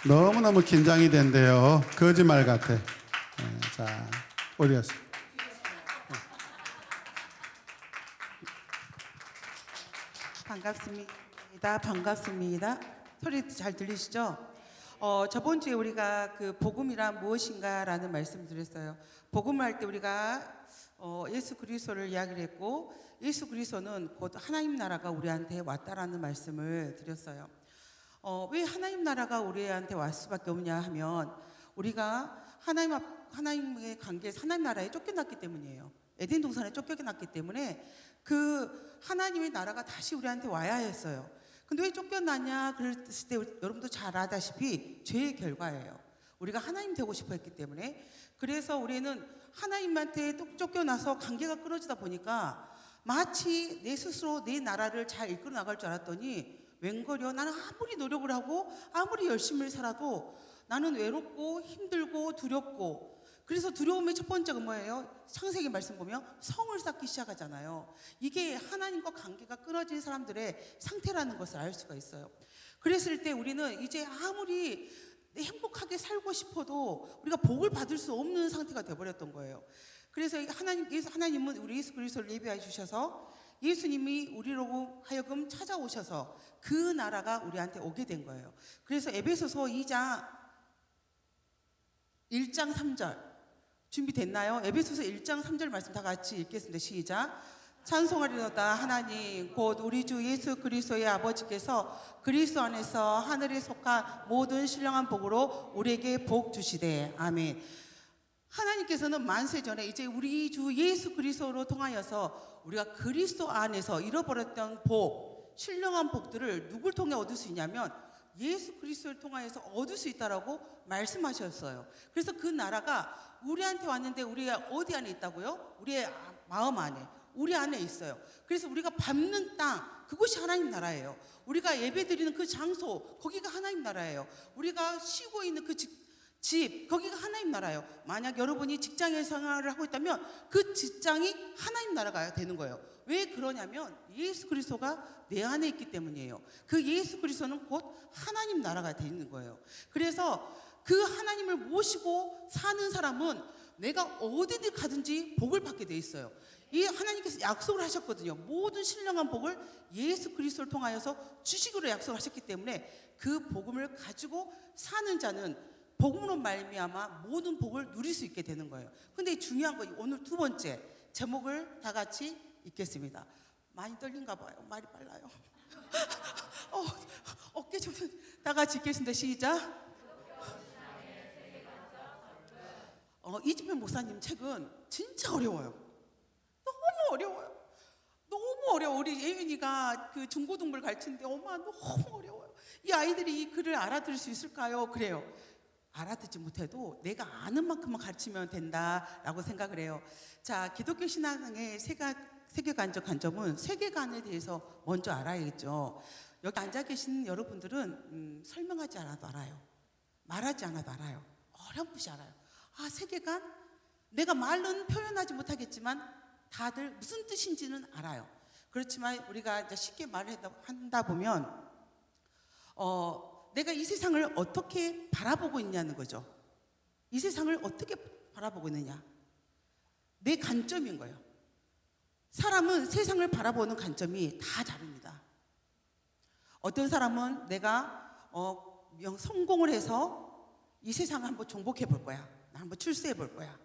너무너무 긴장이 된대요. 거짓말 같아. 자, 어디 갔어? 반갑습니다. 소리 잘 들리시죠? 저번 주에 우리가 그 복음이란 무엇인가라는 말씀 드렸어요. 복음을 할 때 우리가 예수 그리스도를 이야기를 했고, 예수 그리스도는 곧 하나님 나라가 우리한테 왔다라는 말씀을 드렸어요. 왜 하나님 나라가 우리한테 왔을 수밖에 없냐 하면, 우리가 하나님의 관계에서 하나님 나라에 쫓겨났기 때문이에요. 에덴 동산에 쫓겨났기 때문에 그 하나님의 나라가 다시 우리한테 와야 했어요. 근데 왜 쫓겨났냐 그랬을 때 여러분도 잘 아다시피 죄의 결과예요. 우리가 하나님 되고 싶어 했기 때문에. 그래서 우리는 하나님한테 쫓겨나서 관계가 끊어지다 보니까 마치 내 스스로 내 나라를 잘 이끌어 나갈 줄 알았더니 웬걸요, 나는 아무리 노력을 하고 아무리 열심히 살아도 나는 외롭고 힘들고 두렵고. 그래서 두려움의 첫 번째가 뭐예요? 창세기 말씀 보면 성을 쌓기 시작하잖아요. 이게 하나님과 관계가 끊어진 사람들의 상태라는 것을 알 수가 있어요. 그랬을 때 우리는 이제 아무리 행복하게 살고 싶어도 우리가 복을 받을 수 없는 상태가 되어버렸던 거예요. 그래서 하나님은 우리 예수 그리스도를 예비하여 주셔서 예수님이 우리로 하여금 찾아오셔서 그 나라가 우리한테 오게 된 거예요. 그래서 에베소서 2장 1장 3절 준비됐나요? 에베소서 1장 3절 말씀 다 같이 읽겠습니다. 시작. 찬송하리로다 하나님 곧 우리 주 예수 그리스도의 아버지께서 그리스도 안에서 하늘에 속한 모든 신령한 복으로 우리에게 복 주시되 아멘. 하나님께서는 만세 전에 이제 우리 주 예수 그리스도로 통하여서 우리가 그리스도 안에서 잃어버렸던 복, 신령한 복들을 누굴 통해 얻을 수 있냐면 예수 그리스도를 통하여서 얻을 수 있다라고 말씀하셨어요. 그래서 그 나라가 우리한테 왔는데 우리가 어디 안에 있다고요? 우리의 마음 안에, 우리 안에 있어요. 그래서 우리가 밟는 땅, 그곳이 하나님 나라예요. 우리가 예배드리는 그 장소, 거기가 하나님 나라예요. 우리가 쉬고 있는 그 집, 거기가 하나님 나라예요. 만약 여러분이 직장에 생활을 하고 있다면 그 직장이 하나님 나라가 되는 거예요. 왜 그러냐면 예수 그리스도가 내 안에 있기 때문이에요. 그 예수 그리스도는 곧 하나님 나라가 되는 거예요. 그래서 그 하나님을 모시고 사는 사람은 내가 어디든 가든지 복을 받게 돼 있어요. 이 하나님께서 약속을 하셨거든요. 모든 신령한 복을 예수 그리스도를 통하여서 주식으로 약속하셨기 때문에 그 복음을 가지고 사는 자는 복음으로 말미암아 모든 복을 누릴 수 있게 되는 거예요. 근데 중요한 거 오늘 두 번째 제목을 다 같이 읽겠습니다. 많이 떨린가 봐요. 말이 빨라요. 어깨 좀 다 같이 읽겠습니다. 시작. 이집현 목사님 책은 진짜 어려워요. 너무 어려워요. 너무 어려워. 우리 예윤이가 그 중고등부를 가르치는데 엄마 너무 어려워요. 이 아이들이 이 글을 알아들을 수 있을까요? 그래요. 알아듣지 못해도 내가 아는 만큼만 가르치면 된다라고 생각을 해요. 자, 기독교 신앙의 세계관적 관점은 세계관에 대해서 먼저 알아야겠죠. 여기 앉아 계신 여러분들은 설명하지 않아도 알아요. 말하지 않아도 알아요. 어렴풋이 알아요. 아, 세계관? 내가 말로는 표현하지 못하겠지만 다들 무슨 뜻인지는 알아요. 그렇지만 우리가 이제 쉽게 말을 한다 보면 내가 이 세상을 어떻게 바라보고 있냐는 거죠. 이 세상을 어떻게 바라보고 있느냐. 내 관점인 거예요. 사람은 세상을 바라보는 관점이 다 다릅니다. 어떤 사람은 내가 성공을 해서 이 세상을 한번 정복해 볼 거야. 나 한번 출세해 볼 거야.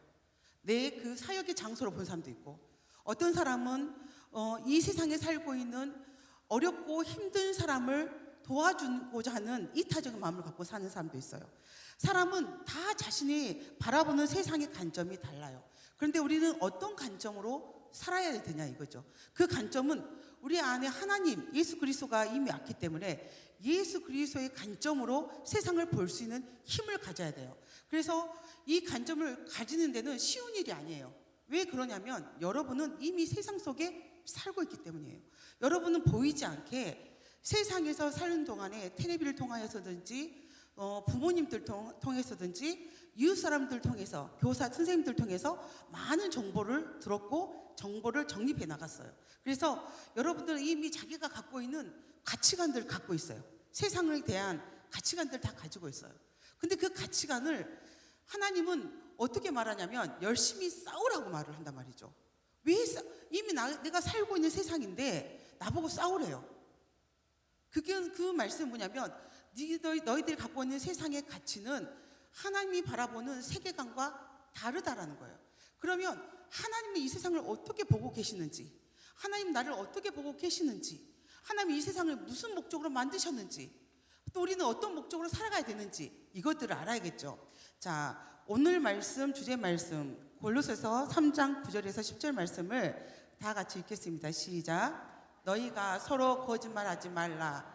내 그 사역의 장소로 본 사람도 있고, 어떤 사람은 이 세상에 살고 있는 어렵고 힘든 사람을 도와주고자 하는 이타적인 마음을 갖고 사는 사람도 있어요. 사람은 다 자신이 바라보는 세상의 관점이 달라요. 그런데 우리는 어떤 관점으로 살아야 되냐 이거죠. 그 관점은 우리 안에 하나님, 예수 그리스도가 이미 왔기 때문에 예수 그리스도의 관점으로 세상을 볼 수 있는 힘을 가져야 돼요. 그래서 이 관점을 가지는 데는 쉬운 일이 아니에요. 왜 그러냐면 여러분은 이미 세상 속에 살고 있기 때문이에요. 여러분은 보이지 않게 세상에서 사는 동안에 텔레비를 통하여서든지 부모님들 통해서든지 이웃 사람들 통해서 교사 선생님들 통해서 많은 정보를 들었고 정보를 정립해 나갔어요. 그래서 여러분들은 이미 자기가 갖고 있는 가치관들을 갖고 있어요. 세상에 대한 가치관들 다 가지고 있어요. 근데 그 가치관을 하나님은 어떻게 말하냐면 열심히 싸우라고 말을 한단 말이죠. 이미 내가 살고 있는 세상인데 나보고 싸우래요. 그 말씀은 뭐냐면 너희들이 갖고 있는 세상의 가치는 하나님이 바라보는 세계관과 다르다라는 거예요. 그러면 하나님이 이 세상을 어떻게 보고 계시는지, 하나님 나를 어떻게 보고 계시는지, 하나님이 이 세상을 무슨 목적으로 만드셨는지, 또 우리는 어떤 목적으로 살아가야 되는지 이것들을 알아야겠죠. 자, 오늘 말씀, 주제 말씀 골로새서 3장 9절에서 10절 말씀을 다 같이 읽겠습니다. 시작. 너희가 서로 거짓말하지 말라.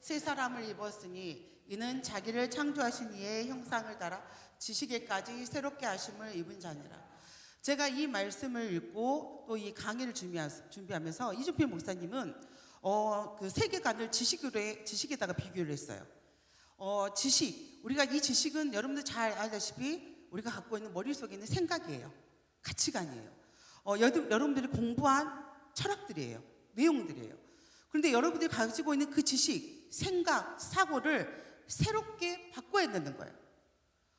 새 사람을 입었으니 이는 자기를 창조하신 이의 형상을 따라 지식에까지 새롭게 하심을 입은 자니라. 제가 이 말씀을 읽고 또 이 강의를 준비하면서 이준필 목사님은 그 세계관을 지식에다가 비교를 했어요. 우리가 이 지식은 여러분들 잘 알다시피 우리가 갖고 있는 머릿속에 있는 생각이에요. 가치관이에요. 여러분들이 공부한 철학들이에요. 내용들이에요. 그런데 여러분들이 가지고 있는 그 지식, 생각, 사고를 새롭게 바꿔야 되는 거예요.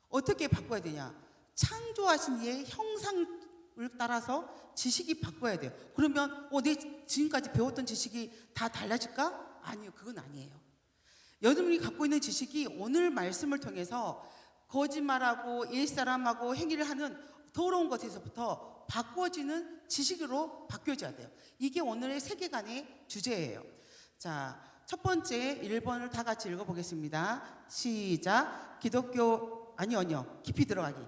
어떻게 바꿔야 되냐? 창조하신 이의 형상을 따라서 지식이 바꿔야 돼요. 그러면 내 지금까지 배웠던 지식이 다 달라질까? 아니요, 그건 아니에요. 여러분이 갖고 있는 지식이 오늘 말씀을 통해서 거짓말하고 옛사람하고 행위를 하는 더러운 것에서부터 바꿔지는 지식으로 바뀌어져야 돼요. 이게 오늘의 세계관의 주제예요. 자, 첫 번째 1번을 다 같이 읽어보겠습니다. 시작. 아니요. 깊이 들어가기.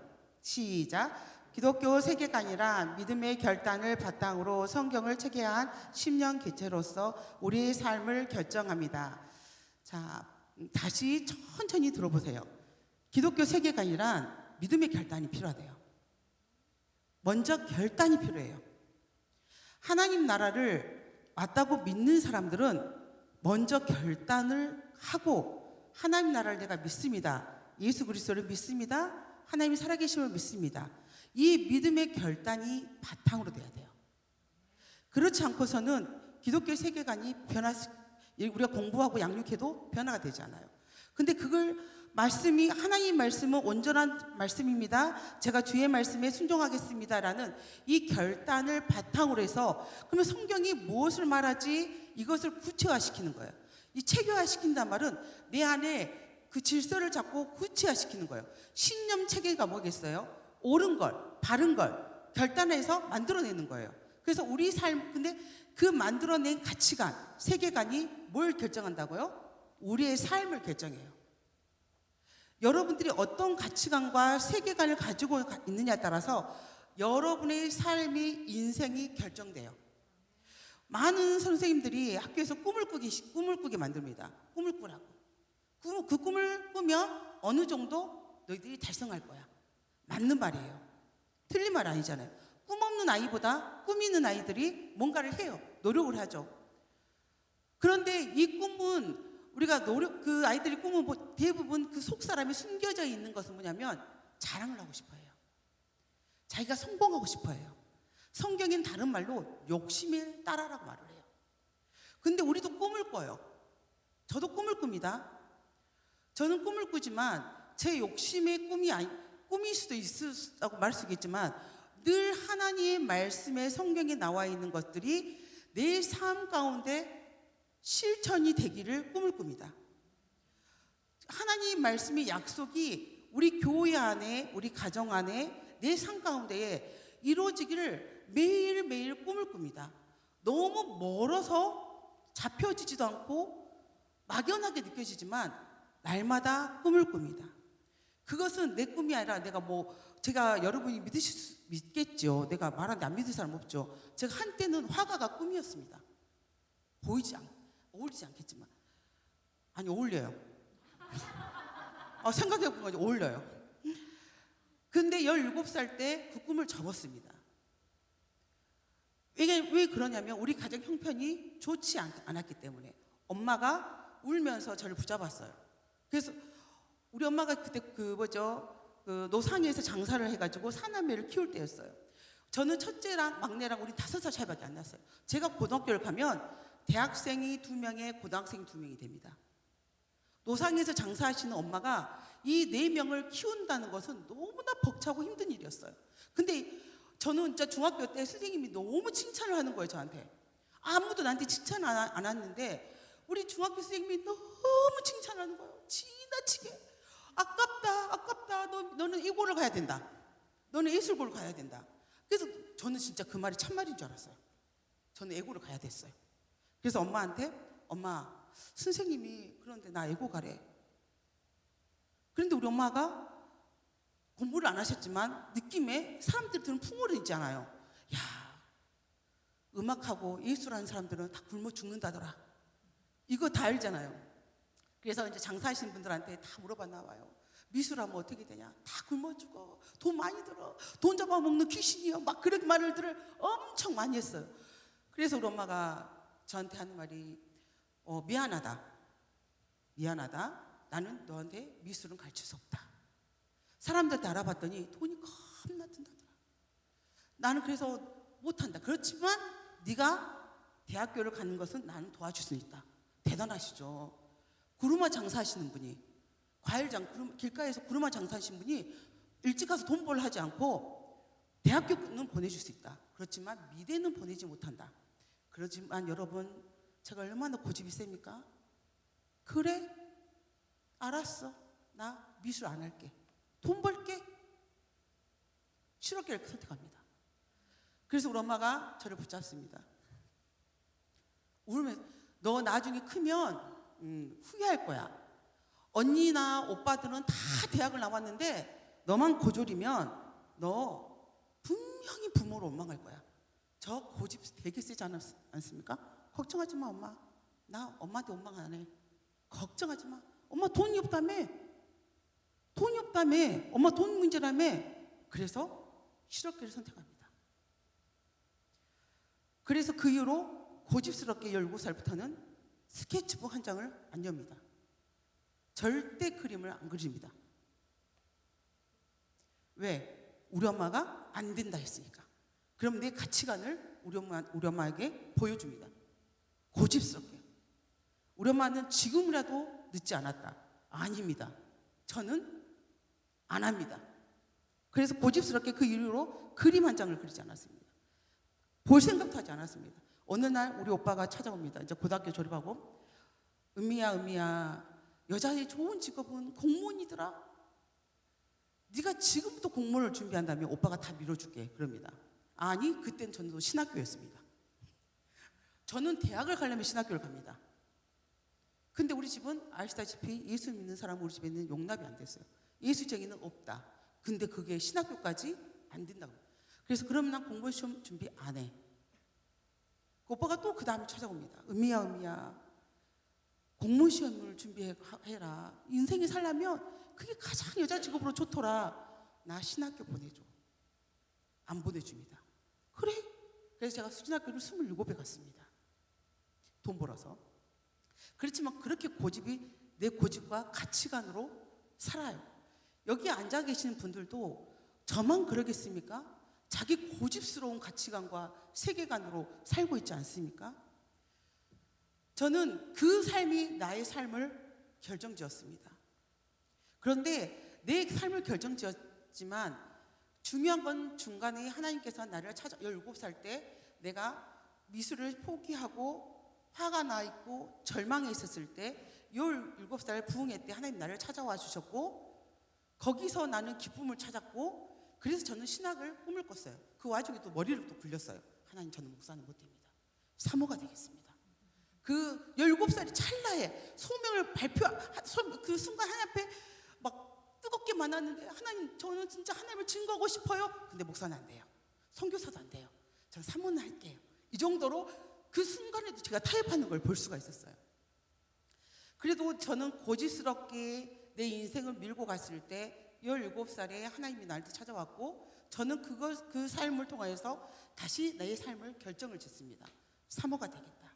시작. 기독교 세계관이란 믿음의 결단을 바탕으로 성경을 체계한 10년 개체로서 우리의 삶을 결정합니다. 자, 다시 천천히 들어보세요. 기독교 세계관이란 믿음의 결단이 필요하대요. 먼저 결단이 필요해요. 하나님 나라를 맞다고 믿는 사람들은 먼저 결단을 하고 하나님 나라를 내가 믿습니다. 예수 그리스도를 믿습니다. 하나님이 살아계심을 믿습니다. 이 믿음의 결단이 바탕으로 돼야 돼요. 그렇지 않고서는 기독교 세계관이 우리가 공부하고 양육해도 변화가 되지 않아요. 근데 그걸 하나님 말씀은 온전한 말씀입니다. 제가 주의 말씀에 순종하겠습니다라는 이 결단을 바탕으로 해서 그러면 성경이 무엇을 말하지? 이것을 구체화시키는 거예요. 이 체계화시킨단 말은 내 안에 그 질서를 잡고 구체화시키는 거예요. 신념 체계가 뭐겠어요? 옳은 걸, 바른 걸 결단해서 만들어내는 거예요. 그래서 우리 삶, 근데 그 만들어낸 가치관, 세계관이 뭘 결정한다고요? 우리의 삶을 결정해요. 여러분들이 어떤 가치관과 세계관을 가지고 있느냐에 따라서 여러분의 삶이, 인생이 결정돼요. 많은 선생님들이 학교에서 꿈을 꾸게 만듭니다. 꿈을 꾸라고. 그 꿈을 꾸면 어느 정도 너희들이 달성할 거야. 맞는 말이에요. 틀린 말 아니잖아요. 꿈 없는 아이보다 꿈 있는 아이들이 뭔가를 해요. 노력을 하죠. 그런데 이 꿈은 그 아이들이 꿈은 대부분 그 속 사람이 숨겨져 있는 것은 뭐냐면 자랑을 하고 싶어 해요. 자기가 성공하고 싶어 해요. 성경엔 다른 말로 욕심의 따라라고 말을 해요. 근데 우리도 꿈을 꿔요. 저도 꿈을 꿉니다. 저는 꿈을 꾸지만 제 욕심의 꿈일 수도 있다고 말할 수 있겠지만 늘 하나님의 말씀에 성경에 나와 있는 것들이 내 삶 가운데 실천이 되기를 꿈을 꿉니다. 하나님 말씀의 약속이 우리 교회 안에, 우리 가정 안에, 내 삶 가운데에 이루어지기를 매일매일 꿈을 꿉니다. 너무 멀어서 잡혀지지도 않고 막연하게 느껴지지만 날마다 꿈을 꿉니다. 그것은 내 꿈이 아니라 제가 여러분이 믿겠죠. 내가 말하는데 안 믿을 사람 없죠. 제가 한때는 화가가 꿈이었습니다. 어울리지 않겠지만. 아니, 어울려요. 생각해보면 어울려요. 근데 17살 때 그 꿈을 접었습니다. 이게 왜 그러냐면 우리 가정 형편이 좋지 않았기 때문에 엄마가 울면서 저를 붙잡았어요. 그래서 우리 엄마가 그때 노상에서 장사를 해가지고 사남매를 키울 때였어요. 저는 첫째랑 막내랑 우리 5살 차이밖에 안 났어요. 제가 고등학교를 가면 대학생이 2명에 고등학생이 2명이 됩니다. 노상에서 장사하시는 엄마가 이 4명을 키운다는 것은 너무나 벅차고 힘든 일이었어요. 근데 저는 진짜 중학교 때 선생님이 너무 칭찬을 하는 거예요, 저한테. 아무도 나한테 칭찬 안 했는데 우리 중학교 선생님이 너무 칭찬하는 거예요. 지나치게. 아깝다. 너는 이고를 가야 된다. 너는 예술고를 가야 된다. 그래서 저는 진짜 그 말이 참말인 줄 알았어요. 저는 예고를 가야 됐어요. 그래서 엄마한테 엄마 선생님이 그런데 나 예고 가래. 그런데 우리 엄마가 공부를 안 하셨지만 느낌에 사람들이 드는 풍월은 있잖아요. 야, 음악하고 예술하는 사람들은 다 굶어 죽는다더라. 이거 다 알잖아요. 그래서 이제 장사하시는 분들한테 다 물어봤나 봐요. 미술하면 어떻게 되냐? 다 굶어 죽어. 돈 많이 들어. 돈 잡아먹는 귀신이요. 막 그런 말을 엄청 많이 했어요. 그래서 우리 엄마가 저한테 하는 말이 미안하다. 나는 너한테 미술은 가르칠 수 없다. 사람들한테 알아봤더니 돈이 겁나 든다더라. 나는 그래서 못한다. 그렇지만 네가 대학교를 가는 것은 나는 도와줄 수 있다. 대단하시죠. 구루마 장사하시는 분이 길가에서 구루마 장사하시는 분이 일찍 가서 돈 벌 하지 않고 대학교는 보내줄 수 있다. 그렇지만 미대는 보내지 못한다. 그렇지만 여러분 제가 얼마나 고집이 셉니까? 그래? 알았어. 나 미술 안 할게. 돈 벌게. 실업계를 선택합니다. 그래서 우리 엄마가 저를 붙잡습니다. 울면서 너 나중에 크면 후회할 거야. 언니나 오빠들은 다 대학을 나왔는데 너만 고졸이면 너 분명히 부모로 원망할 거야. 저 고집 되게 세지 않습니까? 걱정하지 마 엄마. 나 엄마한테 원망 안 해. 걱정하지 마. 엄마 돈이 없다며. 엄마 돈 문제라며. 그래서 실업계를 선택합니다. 그래서 그 이후로 고집스럽게 17살부터는 스케치북 한 장을 안 엽니다. 절대 그림을 안 그립니다. 왜? 우리 엄마가 안 된다 했으니까. 그럼 내 가치관을 우리 엄마에게 보여줍니다. 고집스럽게. 우리 엄마는 지금이라도 늦지 않았다. 아닙니다. 저는 안 합니다. 그래서 고집스럽게 그 이후로 그림 한 장을 그리지 않았습니다. 볼 생각도 하지 않았습니다. 어느 날 우리 오빠가 찾아옵니다. 이제 고등학교 졸업하고 은미야 여자의 좋은 직업은 공무원이더라. 네가 지금부터 공무원을 준비한다면 오빠가 다 밀어줄게. 그럽니다. 아니 그땐 저는 신학교였습니다. 저는 대학을 가려면 신학교를 갑니다. 근데 우리 집은 아시다시피 예수 믿는 사람은 우리 집에는 용납이 안 됐어요. 예수쟁이는 없다. 근데 그게 신학교까지 안 된다고. 그래서 그럼 난 공부 시험 준비 안 해. 그 오빠가 또 그 다음에 찾아옵니다. 은미야 공무원 시험을 준비해라. 인생이 살려면 그게 가장 여자 직업으로 좋더라. 나 신학교 보내줘. 안 보내줍니다. 그래. 그래서 제가 신학교를 27에 갔습니다. 돈 벌어서. 그렇지만 그렇게 내 고집과 가치관으로 살아요. 여기 앉아 계시는 분들도 저만 그러겠습니까? 자기 고집스러운 가치관과 세계관으로 살고 있지 않습니까? 저는 그 삶이 나의 삶을 결정지었습니다. 그런데 내 삶을 결정지었지만 중요한 건 중간에 하나님께서 나를 17살 때 내가 미술을 포기하고 화가 나 있고 절망해 있었을 때 17살 부흥회 때 하나님 나를 찾아와 주셨고 거기서 나는 기쁨을 찾았고 그래서 저는 신학을 꿈을 꿨어요. 그 와중에 또 머리를 또 굴렸어요. 하나님 저는 목사는 못 됩니다. 사모가 되겠습니다. 그 17살이 찰나에 소명을 그 순간 하나님 앞에 막 뜨겁게 만났는데 하나님 저는 진짜 하나님을 증거하고 싶어요. 근데 목사는 안 돼요. 선교사도 안 돼요. 저는 사모는 할게요. 이 정도로 그 순간에도 제가 타협하는 걸 볼 수가 있었어요. 그래도 저는 고집스럽게 내 인생을 밀고 갔을 때 17살에 하나님이 나한테 찾아왔고 저는 그 삶을 통해서 다시 내 삶을 결정을 짓습니다. 사모가 되겠다.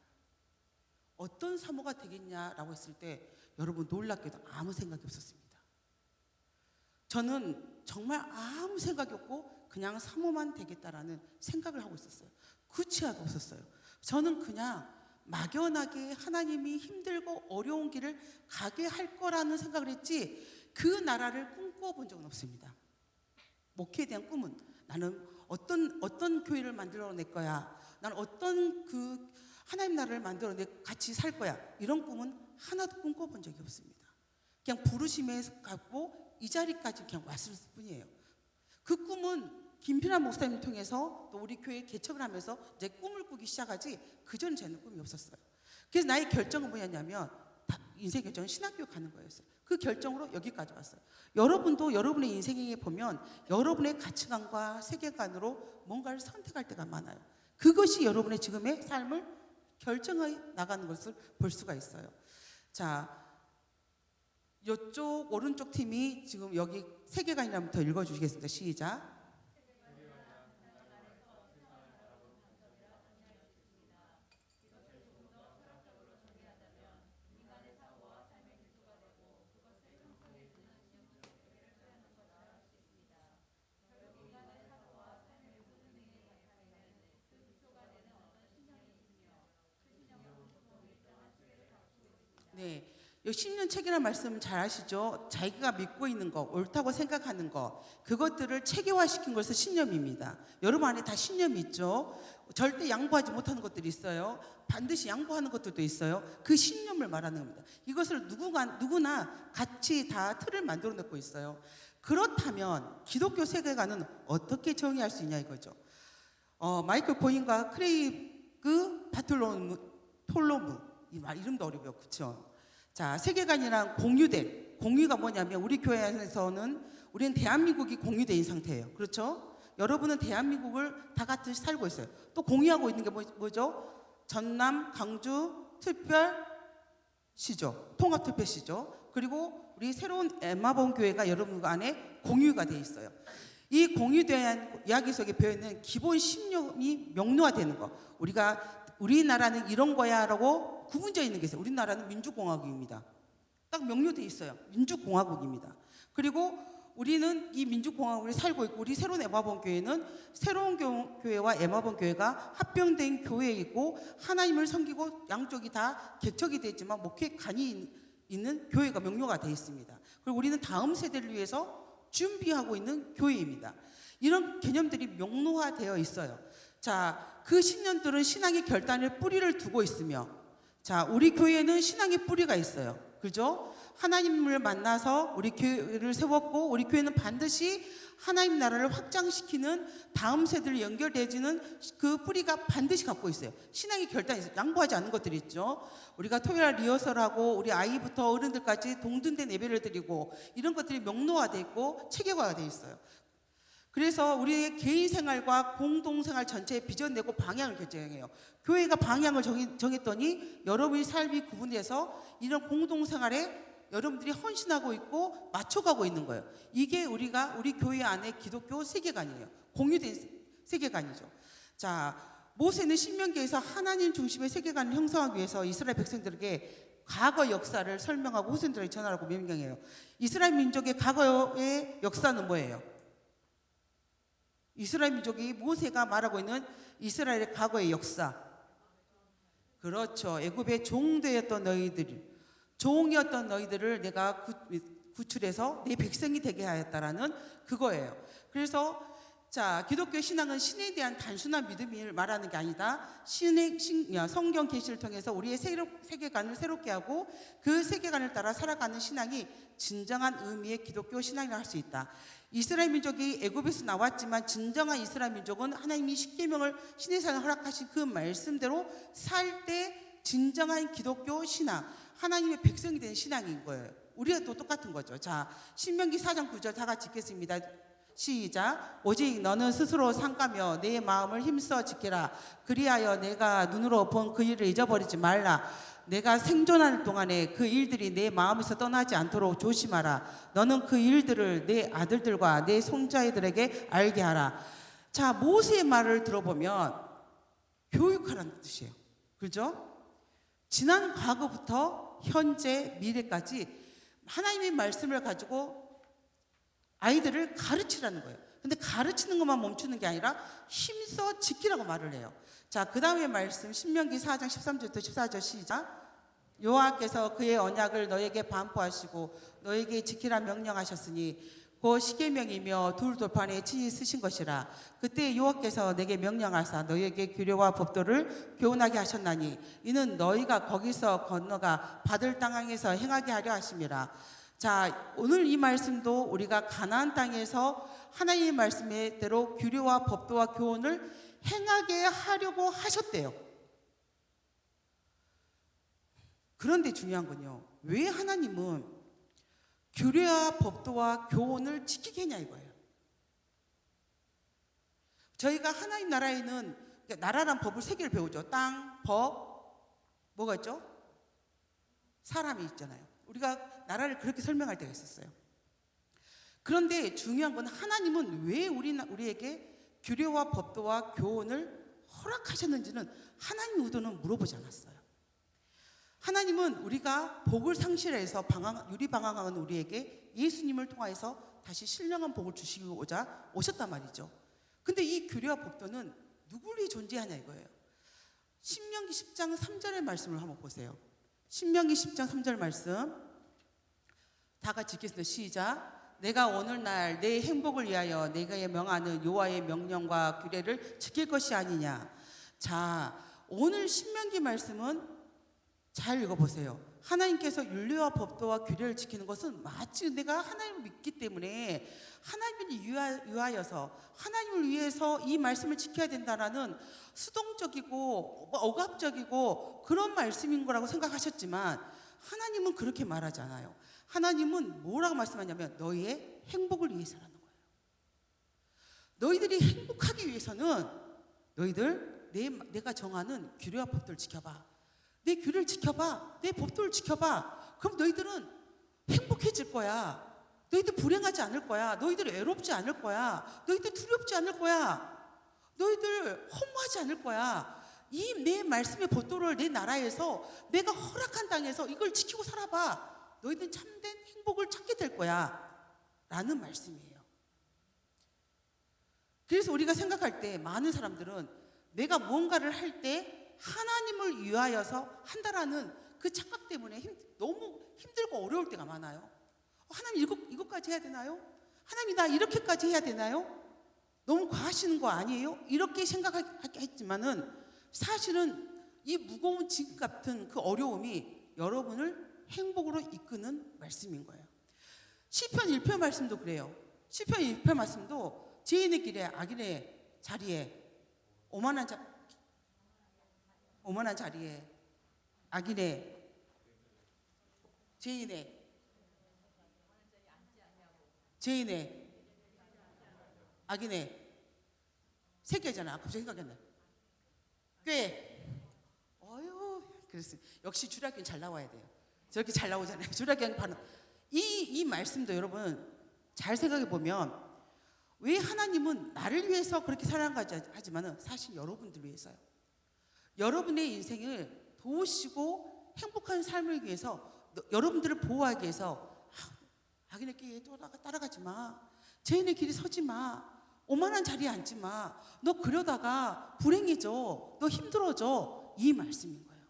어떤 사모가 되겠냐라고 했을 때 여러분 놀랍게도 아무 생각이 없었습니다. 저는 정말 아무 생각이 없고 그냥 사모만 되겠다라는 생각을 하고 있었어요. 구치하도 없었어요. 저는 그냥 막연하게 하나님이 힘들고 어려운 길을 가게 할 거라는 생각을 했지 그 나라를 꿈꿔본 적은 없습니다. 목회에 대한 꿈은 나는 어떤 교회를 만들어낼 거야. 나는 어떤 그 하나님 나라를 만들어내 같이 살 거야. 이런 꿈은 하나도 꿈꿔본 적이 없습니다. 그냥 부르심에 갖고 이 자리까지 그냥 왔을 뿐이에요. 그 꿈은 김필환 목사님 통해서 또 우리 교회 개척을 하면서 이제 꿈을 꾸기 시작하지 그전 제는 꿈이 없었어요. 그래서 나의 결정은 뭐였냐면 인생 결정은 신학교 가는 거였어요. 그 결정으로 여기까지 왔어요. 여러분도 여러분의 인생에 보면 여러분의 가치관과 세계관으로 뭔가를 선택할 때가 많아요. 그것이 여러분의 지금의 삶을 결정해 나가는 것을 볼 수가 있어요. 자, 이쪽 오른쪽 팀이 지금 여기 세계관이라부터 읽어주시겠습니다. 시작. 네, 이 신년 책이라는 말씀은 잘 아시죠? 자기가 믿고 있는 거, 옳다고 생각하는 거, 그것들을 체계화시킨 것이 신념입니다. 여러분 안에 다 신념이 있죠? 절대 양보하지 못하는 것들이 있어요. 반드시 양보하는 것들도 있어요. 그 신념을 말하는 겁니다. 이것을 누구나 같이 다 틀을 만들어 놓고 있어요. 그렇다면 기독교 세계관은 어떻게 정의할 수 있냐 이거죠. 마이클 고인과 크레이그 바톨로무 이 말 이름도 어려워요. 그렇죠? 자, 세계관이란 공유가 뭐냐면 우리 교회 안에서는 우리는 대한민국이 공유된 상태예요. 그렇죠? 여러분은 대한민국을 다 같이 살고 있어요. 또 공유하고 있는 게 뭐죠? 전남, 강주 특별시죠. 통합특별시죠. 그리고 우리 새로운 엠마본 교회가 여러분 안에 공유가 돼 있어요. 이 공유된 이야기 속에 배어있는 기본 신념이 명료화되는 거. 우리나라는 이런 거야라고 구분되어 있는 게 있어요. 우리나라는 민주공화국입니다. 딱 명료되어 있어요. 민주공화국입니다. 그리고 우리는 이 민주공화국에 살고 있고 우리 새로운 에마본 교회는 새로운 교회와 에마본 교회가 합병된 교회이고 하나님을 섬기고 양쪽이 다 개척이 되어 있지만 목회관이 있는 교회가 명료가 되어 있습니다. 그리고 우리는 다음 세대를 위해서 준비하고 있는 교회입니다. 이런 개념들이 명료화되어 있어요. 자, 그 신년들은 신앙의 결단의 뿌리를 두고 있으며 자, 우리 교회는 신앙의 뿌리가 있어요. 그죠? 하나님을 만나서 우리 교회를 세웠고 우리 교회는 반드시 하나님 나라를 확장시키는 다음 세대를 연결되어지는 그 뿌리가 반드시 갖고 있어요. 신앙의 결단이 있어요. 양보하지 않는 것들이 있죠. 우리가 토요일 리허설하고 우리 아이부터 어른들까지 동등된 예배를 드리고 이런 것들이 명료화되어 있고 체계화가 되어 있어요. 그래서 우리의 개인 생활과 공동생활 전체에 비전 내고 방향을 결정해요. 교회가 방향을 정했더니 여러분의 삶이 구분돼서 이런 공동생활에 여러분들이 헌신하고 있고 맞춰가고 있는 거예요. 이게 우리 교회 안에 기독교 세계관이에요. 공유된 세계관이죠. 자, 모세는 신명기에서 하나님 중심의 세계관을 형성하기 위해서 이스라엘 백성들에게 과거 역사를 설명하고 후손들에게 전하라고 명령해요. 이스라엘 민족의 과거의 역사는 뭐예요? 이스라엘 민족이 모세가 말하고 있는 이스라엘의 과거의 역사. 그렇죠. 애굽의 종되었던 종이었던 너희들을 내가 구출해서 내 백성이 되게 하였다라는 그거예요. 그래서 자, 기독교 신앙은 신에 대한 단순한 믿음을 말하는 게 아니다. 성경 계시를 통해서 우리의 세계관을 새롭게 하고 그 세계관을 따라 살아가는 신앙이 진정한 의미의 기독교 신앙이라 할 수 있다. 이스라엘 민족이 애굽에서 나왔지만 진정한 이스라엘 민족은 하나님이 십계명을 신의 산을 허락하신 그 말씀대로 살 때 진정한 기독교 신앙, 하나님의 백성이 된 신앙인 거예요. 우리가 또 똑같은 거죠. 자, 신명기 4장 9절 다 같이 읽겠습니다. 시작. 오직 너는 스스로 삼가며 내 마음을 힘써 지켜라. 그리하여 내가 눈으로 본 그 일을 잊어버리지 말라. 내가 생존하는 동안에 그 일들이 내 마음에서 떠나지 않도록 조심하라. 너는 그 일들을 내 아들들과 내 손자애들에게 알게 하라. 자, 모세의 말을 들어보면 교육하라는 뜻이에요. 그죠? 지난 과거부터 현재 미래까지 하나님의 말씀을 가지고 아이들을 가르치라는 거예요. 근데 가르치는 것만 멈추는 게 아니라 힘써 지키라고 말을 해요. 자, 그 다음에 말씀 신명기 4장 13절부터 14절 시작. 여호와께서 그의 언약을 너에게 반포하시고 너에게 지키라 명령하셨으니 곧 십계명이며 둘 돌판에 친히 쓰신 것이라. 그때 여호와께서 내게 명령하사 너희에게 규례와 법도를 교훈하게 하셨나니 이는 너희가 거기서 건너가 받을 땅에서 행하게 하려 하심이라. 자, 오늘 이 말씀도 우리가 가나안 땅에서 하나님의 말씀대로 규례와 법도와 교훈을 행하게 하려고 하셨대요. 그런데 중요한 건요, 왜 하나님은 규례와 법도와 교훈을 지키게 했냐 이거예요. 저희가 하나님 나라에는 나라란 법을 세 개를 배우죠. 땅, 법, 뭐가 있죠? 사람이 있잖아요. 우리가 나라를 그렇게 설명할 때가 있었어요. 그런데 중요한 건 하나님은 왜 우리에게 규례와 법도와 교훈을 허락하셨는지는 하나님 의도는 물어보지 않았어요. 하나님은 우리가 복을 상실해서 유리방황하는 우리에게 예수님을 통하여서 다시 신령한 복을 주시고자 오셨단 말이죠. 근데 이 규례와 법도는 누구를 위해 존재하냐 이거예요. 신명기 10장 3절의 말씀을 한번 보세요. 신명기 10장 3절 말씀 다 같이 읽겠습니다. 시작. 내가 오늘날 내 행복을 위하여 내가 명하는 여호와의 명령과 규례를 지킬 것이 아니냐. 자, 오늘 신명기 말씀은 잘 읽어보세요. 하나님께서 율례와 법도와 규례를 지키는 것은 마치 내가 하나님을 믿기 때문에 하나님을 위하여서 하나님을 위해서 이 말씀을 지켜야 된다라는 수동적이고 억압적이고 그런 말씀인 거라고 생각하셨지만 하나님은 그렇게 말하지 않아요. 하나님은 뭐라고 말씀하냐면 너희의 행복을 위해서라는 거예요. 너희들이 행복하기 위해서는 너희들 내가 정하는 규례와 법도를 지켜봐. 내 규례를 지켜봐. 내 법도를 지켜봐. 그럼 너희들은 행복해질 거야. 너희들 불행하지 않을 거야. 너희들 외롭지 않을 거야. 너희들 두렵지 않을 거야. 너희들 허무하지 않을 거야. 이 내 말씀의 법도를 내 나라에서 내가 허락한 땅에서 이걸 지키고 살아봐. 너희들은 참된 행복을 찾게 될 거야. 라는 말씀이에요. 그래서 우리가 생각할 때 많은 사람들은 내가 무언가를 할 때 하나님을 위하여서 한다라는 그 착각 때문에 너무 힘들고 어려울 때가 많아요. 하나님 이것까지 해야 되나요? 하나님 나 이렇게까지 해야 되나요? 너무 과하시는 거 아니에요? 이렇게 생각했지만은 사실은 이 무거운 짐 같은 그 어려움이 여러분을 행복으로 이끄는 말씀인 거예요. 시편 1편 말씀도 그래요. 시편 1편 말씀도 죄인의 길에 악인의 자리에 오만한 자리에 악인의 죄인의 악인의 세 개잖아. 갑자기 생각이 안 나. 꽤 그래서 역시 주일학교는 잘 나와야 돼요. 저렇게 잘 나오잖아요. 주일학교는 바로 이 말씀도 여러분 잘 생각해 보면 왜 하나님은 나를 위해서 그렇게 살아가지 하지만은 사실 여러분들 위해서요. 여러분의 인생을 도우시고 행복한 삶을 위해서 여러분들을 보호하기 위해서 악인의 길에 따라가지 마. 죄인의 길에 서지 마. 오만한 자리에 앉지 마. 너 그러다가 불행해져. 너 힘들어져. 이 말씀인 거예요.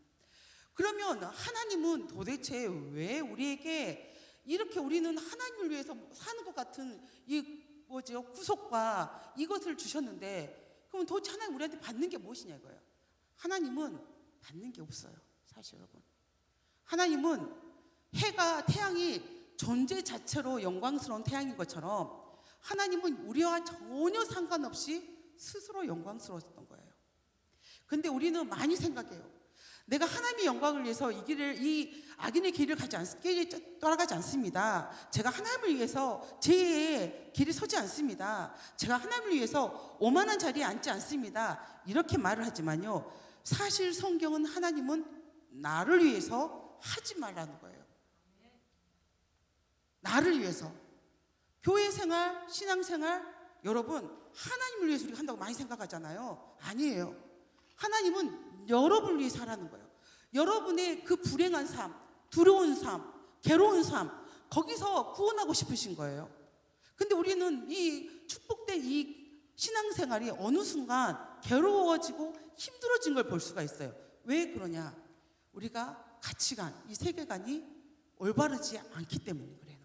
그러면 하나님은 도대체 왜 우리에게 이렇게 우리는 하나님을 위해서 사는 것 같은 구속과 이것을 주셨는데 그럼 도대체 하나님 우리한테 받는 게 무엇이냐 이거예요. 하나님은 받는 게 없어요. 사실 여러분. 하나님은 태양이 존재 자체로 영광스러운 태양인 것처럼 하나님은 우리와 전혀 상관없이 스스로 영광스러웠던 거예요. 근데 우리는 많이 생각해요. 내가 하나님의 영광을 위해서 이 악인의 길을 따라가지 않습니다. 제가 하나님을 위해서 죄의 길에 서지 않습니다. 제가 하나님을 위해서 오만한 자리에 앉지 않습니다. 이렇게 말을 하지만요. 사실 성경은 하나님은 나를 위해서 하지 말라는 거예요. 나를 위해서. 교회 생활, 신앙 생활, 여러분 하나님을 위해서 우리가 한다고 많이 생각하잖아요. 아니에요. 하나님은 여러분을 위해서 하라는 거예요. 여러분의 그 불행한 삶, 두려운 삶, 괴로운 삶, 거기서 구원하고 싶으신 거예요. 근데 우리는 이 축복된 이 신앙생활이 어느 순간 괴로워지고 힘들어진 걸 볼 수가 있어요. 왜 그러냐? 우리가 가치관, 이 세계관이 올바르지 않기 때문에 그래요.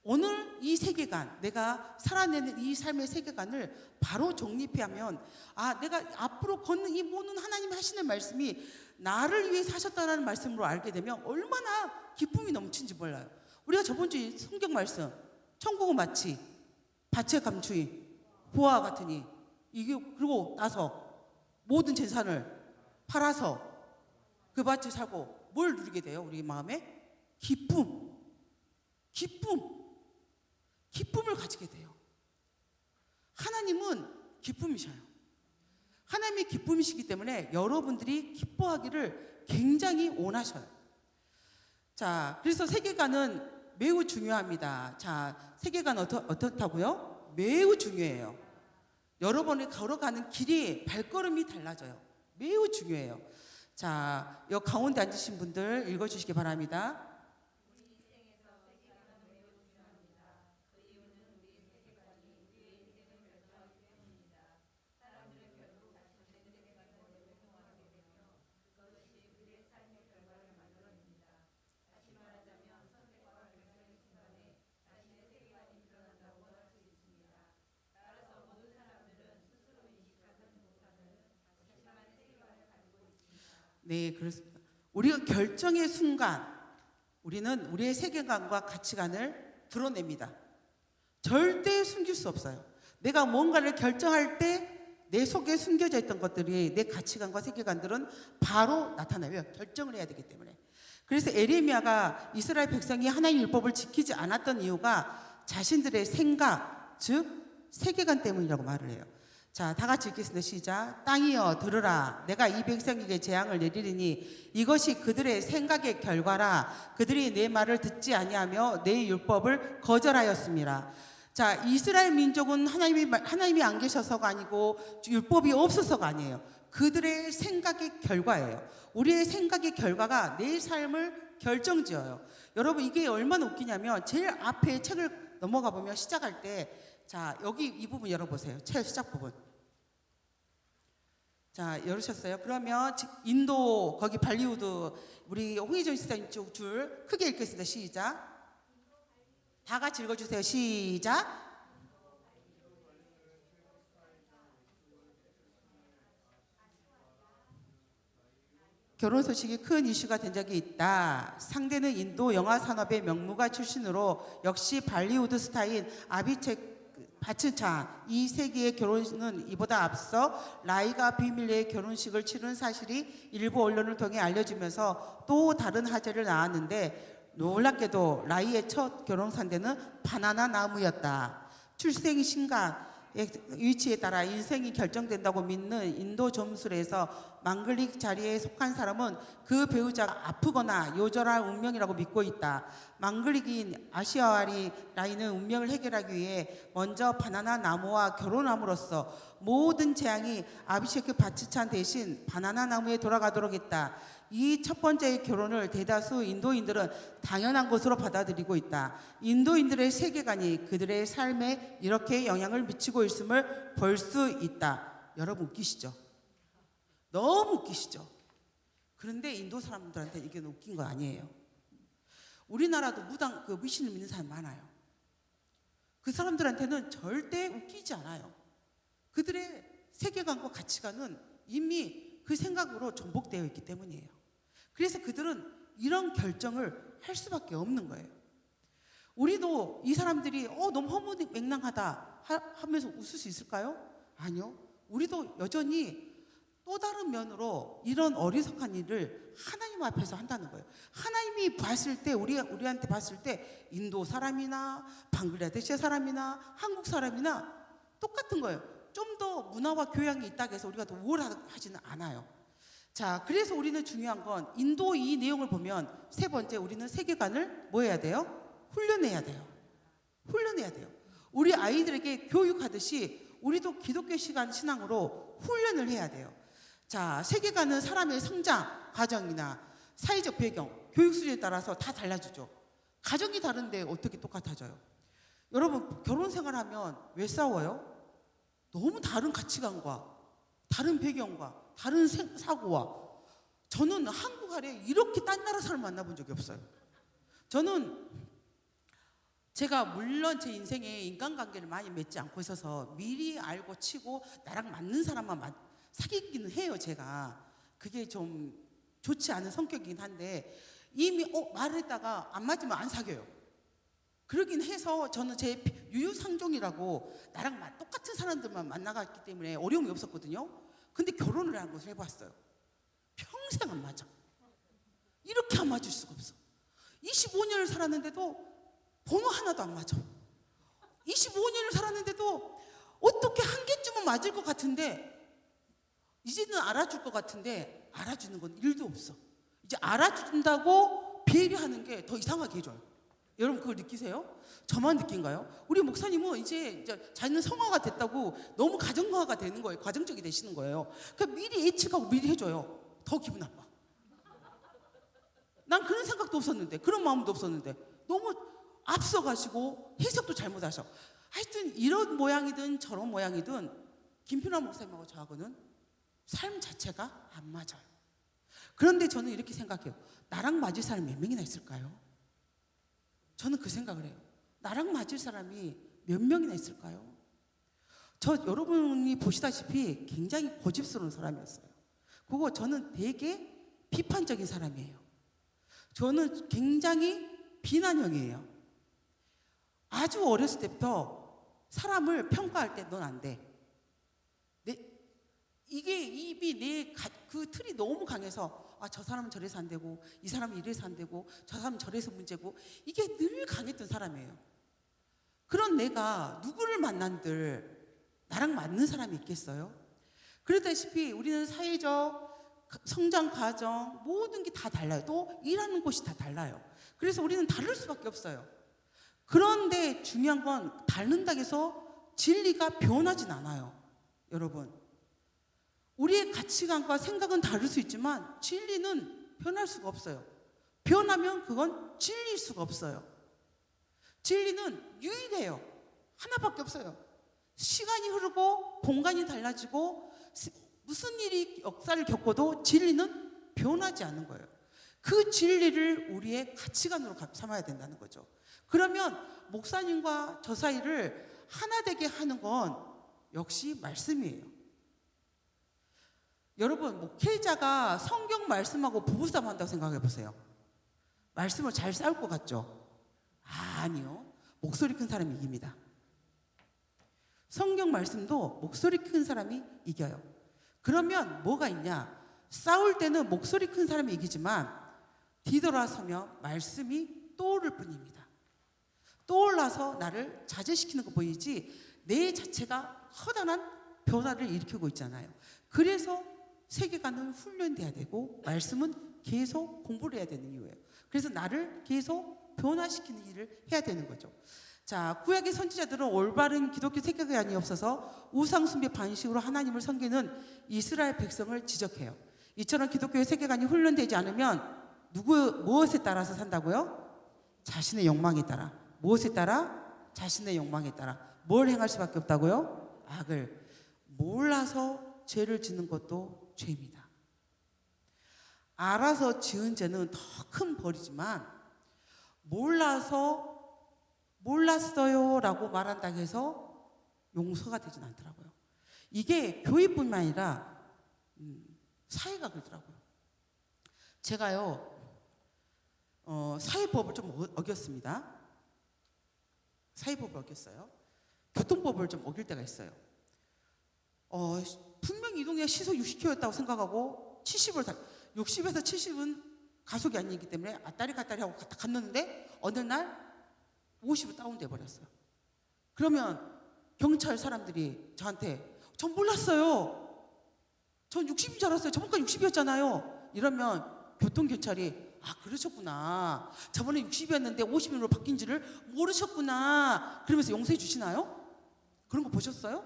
오늘 이 세계관, 내가 살아내는 이 삶의 세계관을 바로 정립하면, 아, 내가 앞으로 걷는 이 모든 하나님이 하시는 말씀이 나를 위해 사셨다는 말씀으로 알게 되면 얼마나 기쁨이 넘치는지 몰라요. 우리가 저번 주에 성경 말씀, 천국은 마치 밭의 감추인 보화 같으니, 이게 그리고 나서 모든 재산을 팔아서 그 밭을 사고 뭘 누리게 돼요? 우리 마음에 기쁨을 가지게 돼요. 하나님은 기쁨이셔요. 하나님이 기쁨이시기 때문에 여러분들이 기뻐하기를 굉장히 원하셔요. 자, 그래서 세계관은 매우 중요합니다. 자, 세계관 어떻다고요? 매우 중요해요. 여러분이 걸어가는 길이 발걸음이 달라져요. 매우 중요해요. 자, 여 가운데 앉으신 분들 읽어주시기 바랍니다. 네, 그렇습니다. 우리가 결정의 순간 우리는 우리의 세계관과 가치관을 드러냅니다. 절대 숨길 수 없어요. 내가 뭔가를 결정할 때 내 속에 숨겨져 있던 것들이, 내 가치관과 세계관들은 바로 나타나요. 결정을 해야 되기 때문에. 그래서 에레미야가 이스라엘 백성이 하나님 율법을 지키지 않았던 이유가 자신들의 생각, 즉 세계관 때문이라고 말을 해요. 자, 다 같이 읽겠습니다. 시작. 땅이여 들으라. 내가 이 백성에게 재앙을 내리리니 이것이 그들의 생각의 결과라. 그들이 내 말을 듣지 아니하며 내 율법을 거절하였습니다. 자, 이스라엘 민족은 하나님이 안 계셔서가 아니고 율법이 없어서가 아니에요. 그들의 생각의 결과예요. 우리의 생각의 결과가 내 삶을 결정지어요. 여러분, 이게 얼마나 웃기냐면 제일 앞에 책을 넘어가 보면 시작할 때, 자, 여기 이 부분 열어보세요. 책 시작 부분. 자, 열으셨어요? 그러면 인도 거기 발리우드 우리 홍희정 시사님 쪽 줄 크게 읽겠습니다. 시작. 다 같이 읽어주세요. 시작. 결혼 소식이 큰 이슈가 된 적이 있다. 상대는 인도 영화 산업의 명문가 출신으로 역시 발리우드 스타인 아비책 바츠찬. 이 세기의 결혼은 이보다 앞서 라이가 비밀리에 결혼식을 치른 사실이 일부 언론을 통해 알려지면서 또 다른 화제를 낳았는데, 놀랍게도 라이의 첫 결혼 상대는 바나나 나무였다. 출생 신간의 위치에 따라 인생이 결정된다고 믿는 인도 점술에서 망글릭 자리에 속한 사람은 그 배우자가 아프거나 요절할 운명이라고 믿고 있다. 망글릭인 아시아와리 라이는 운명을 해결하기 위해 먼저 바나나 나무와 결혼함으로써 모든 재앙이 아비셰크 바츠찬 대신 바나나 나무에 돌아가도록 했다. 이 첫 번째의 결혼을 대다수 인도인들은 당연한 것으로 받아들이고 있다. 인도인들의 세계관이 그들의 삶에 이렇게 영향을 미치고 있음을 볼 수 있다. 여러분 웃기시죠? 너무 웃기시죠? 그런데 인도 사람들한테 이게 웃긴 거 아니에요. 우리나라도 무당 미신을 믿는 사람 많아요. 그 사람들한테는 절대 웃기지 않아요. 그들의 세계관과 가치관은 이미 그 생각으로 전복되어 있기 때문이에요. 그래서 그들은 이런 결정을 할 수밖에 없는 거예요. 우리도 이 사람들이 너무 허무맹랑하다 하면서 웃을 수 있을까요? 아니요. 우리도 여전히 또 다른 면으로 이런 어리석한 일을 하나님 앞에서 한다는 거예요. 하나님이 봤을 때, 우리한테 봤을 때 인도 사람이나 방글라데시 사람이나 한국 사람이나 똑같은 거예요. 좀 더 문화와 교양이 있다고 해서 우리가 더 우월하지는 않아요. 자, 그래서 우리는 중요한 건 인도 이 내용을 보면 세 번째, 우리는 세계관을 뭐 해야 돼요? 훈련해야 돼요. 훈련해야 돼요. 우리 아이들에게 교육하듯이 우리도 기독교 신앙으로 훈련을 해야 돼요. 자, 세계관은 사람의 성장 과정이나 사회적 배경, 교육 수준에 따라서 다 달라지죠. 가정이 다른데 어떻게 똑같아져요? 여러분 결혼 생활하면 왜 싸워요? 너무 다른 가치관과 다른 배경과 다른 사고와. 저는 한국 아래 이렇게 딴 나라 사람 만나본 적이 없어요. 저는 제가 물론 제 인생에 인간관계를 많이 맺지 않고 있어서 미리 알고 치고 나랑 맞는 사람만 사귀기는 해요. 제가 그게 좀 좋지 않은 성격이긴 한데 이미 말을 했다가 안 맞으면 안 사귀어요. 그러긴 해서 저는 제 유유상종이라고 나랑 똑같은 사람들만 만나갔기 때문에 어려움이 없었거든요. 근데 결혼을 한 것을 해봤어요. 평생 안 맞아. 이렇게 안 맞을 수가 없어. 25년을 살았는데도 번호 하나도 안 맞아. 25년을 살았는데도 어떻게 한 개쯤은 맞을 것 같은데 이제는 알아줄 것 같은데 알아주는 건 1도 없어. 이제 알아준다고 배려하는 게 더 이상하게 해줘요. 여러분 그걸 느끼세요? 저만 느낀가요? 우리 목사님은 이제 자기는 성화가 됐다고 너무 가정화가 되는 거예요. 가정적이 되시는 거예요. 그러니까 미리 예측하고 미리 해줘요. 더 기분 나빠. 난 그런 생각도 없었는데, 그런 마음도 없었는데 너무 앞서가시고 해석도 잘못하셔. 하여튼 이런 모양이든 저런 모양이든 김필환 목사님하고 저하고는 삶 자체가 안 맞아요. 그런데 저는 이렇게 생각해요. 나랑 맞을 사람이 몇 명이나 있을까요? 저는 그 생각을 해요. 나랑 맞을 사람이 몇 명이나 있을까요? 저 여러분이 보시다시피 굉장히 고집스러운 사람이었어요. 그리고 저는 되게 비판적인 사람이에요. 저는 굉장히 비난형이에요. 아주 어렸을 때부터 사람을 평가할 때 넌 안 돼. 이게 입이 그 틀이 너무 강해서 저 사람은 저래서 안 되고 이 사람은 이래서 안 되고 저 사람은 저래서 문제고 이게 늘 강했던 사람이에요. 그런 내가 누구를 만난들 나랑 맞는 사람이 있겠어요? 그러다시피 우리는 사회적 성장 과정 모든 게 다 달라요. 또 일하는 곳이 다 달라요. 그래서 우리는 다를 수밖에 없어요. 그런데 중요한 건 다른다고 해서 진리가 변하진 않아요. 여러분 우리의 가치관과 생각은 다를 수 있지만 진리는 변할 수가 없어요. 변하면 그건 진리일 수가 없어요. 진리는 유일해요. 하나밖에 없어요. 시간이 흐르고 공간이 달라지고 무슨 일이 역사를 겪어도 진리는 변하지 않는 거예요. 그 진리를 우리의 가치관으로 삼아야 된다는 거죠. 그러면 목사님과 저 사이를 하나 되게 하는 건 역시 말씀이에요. 여러분 목회자가 성경 말씀하고 부부싸움 한다고 생각해 보세요. 말씀을 잘 싸울 것 같죠? 아니요. 목소리 큰 사람이 이깁니다. 성경 말씀도 목소리 큰 사람이 이겨요. 그러면 뭐가 있냐? 싸울 때는 목소리 큰 사람이 이기지만 뒤돌아서면 말씀이 떠오를 뿐입니다. 떠올라서 나를 자제시키는 거 보이지 내 자체가 커다란 변화를 일으키고 있잖아요. 그래서 세계관은 훈련돼야 되고 말씀은 계속 공부를 해야 되는 이유예요. 그래서 나를 계속 변화시키는 일을 해야 되는 거죠. 자, 구약의 선지자들은 올바른 기독교 세계관이 없어서 우상 숭배 반식으로 하나님을 섬기는 이스라엘 백성을 지적해요. 이처럼 기독교의 세계관이 훈련되지 않으면 무엇에 따라서 산다고요? 자신의 욕망에 따라. 무엇에 따라? 자신의 욕망에 따라. 뭘 행할 수밖에 없다고요? 악을. 몰라서 죄를 짓는 것도 죄입니다. 알아서 지은 죄는 더 큰 벌이지만 몰랐어요 라고 말한다고 해서 용서가 되진 않더라고요. 이게 교회뿐만 아니라 사회가 그러더라고요. 제가요 사회법을 좀 어겼습니다. 사회법을 어겼어요. 교통법을 좀 어길 때가 있어요. 분명히 이동에 시속 60km였다고 생각하고 60에서 70은 가속이 아니기 때문에 아따리 하고 갔는데 어느 날 50으로 다운돼 버렸어요. 그러면 경찰 사람들이 저한테 전 몰랐어요. 전 60인 줄 알았어요. 저번까지 60이었잖아요. 이러면 교통경찰이 그러셨구나. 저번에 60이었는데 50으로 바뀐지를 모르셨구나. 그러면서 용서해 주시나요? 그런 거 보셨어요?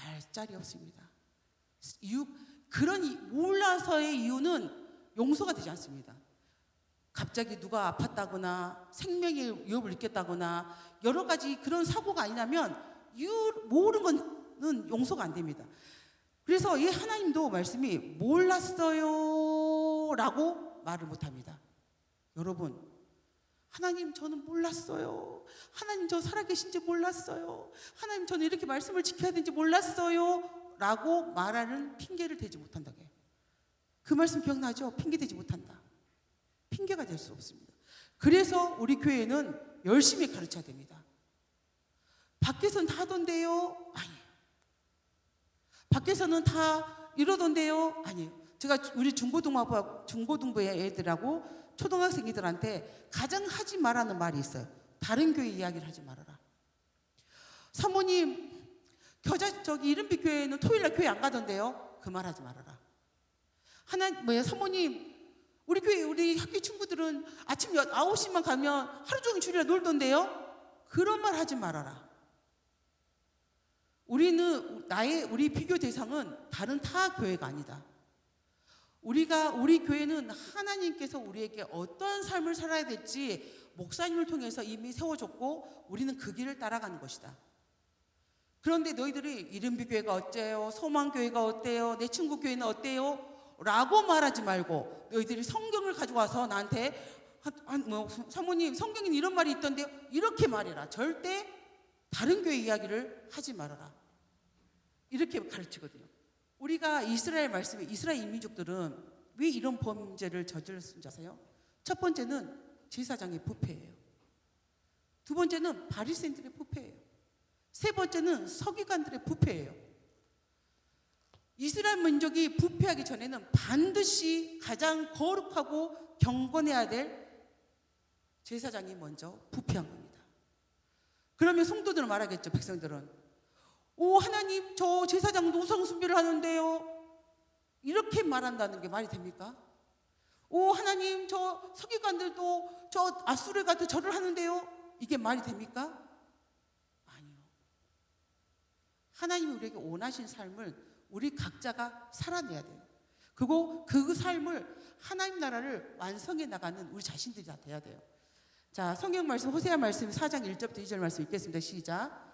알 자리 없습니다. 몰라서의 이유는 용서가 되지 않습니다. 갑자기 누가 아팠다거나 생명의 위협을 느꼈다거나 여러 가지 그런 사고가 아니냐면 모르는 거는 용서가 안 됩니다. 그래서 이 하나님도 말씀이 몰랐어요 라고 말을 못합니다. 여러분, 하나님 저는 몰랐어요. 하나님 저 살아계신지 몰랐어요. 하나님 저는 이렇게 말씀을 지켜야 되는지 몰랐어요 라고 말하는 핑계를 대지 못한다고 해요. 그 말씀 기억나죠? 핑계 대지 못한다. 핑계가 될 수 없습니다. 그래서 우리 교회는 열심히 가르쳐야 됩니다. 밖에서는 다 하던데요? 아니에요. 밖에서는 다 이러던데요? 아니에요. 제가 우리 중고등부의 애들하고 초등학생들한테 가장 하지 말라는 말이 있어요. 다른 교회 이야기를 하지 말아라. 사모님, 이른빛 교회는 토요일날 교회 안 가던데요? 그 말 하지 말아라. 사모님, 우리 교회, 우리 학교 친구들은 아침 9시만 가면 하루 종일 주일날 놀던데요? 그런 말 하지 말아라. 우리 비교 대상은 다른 타 교회가 아니다. 우리 교회는 하나님께서 우리에게 어떤 삶을 살아야 될지 목사님을 통해서 이미 세워줬고 우리는 그 길을 따라가는 것이다. 그런데 너희들이 이른빛 교회가 어때요? 소망교회가 어때요? 내 친구 교회는 어때요? 라고 말하지 말고 너희들이 성경을 가져와서 나한테 사모님 성경에는 이런 말이 있던데요? 이렇게 말해라. 절대 다른 교회 이야기를 하지 말아라. 이렇게 가르치거든요. 우리가 이스라엘 민족들은 왜 이런 범죄를 저질렀는지 아세요? 첫 번째는 제사장의 부패예요. 두 번째는 바리새인들의 부패예요. 세 번째는 서기관들의 부패예요. 이스라엘 민족이 부패하기 전에는 반드시 가장 거룩하고 경건해야 될 제사장이 먼저 부패한 겁니다. 그러면 성도들은 말하겠죠. 백성들은 오 하나님 저 제사장도 우상숭배를 하는데요. 이렇게 말한다는 게 말이 됩니까? 오 하나님 저 서기관들도 저 아수르 같은 절을 하는데요. 이게 말이 됩니까? 아니요. 하나님이 우리에게 원하신 삶을 우리 각자가 살아내야 돼요. 그리고 그 삶을 하나님 나라를 완성해 나가는 우리 자신들이 다 돼야 돼요. 자, 성경 말씀 호세아 말씀 4장 1절부터 2절 말씀 읽겠습니다. 시작.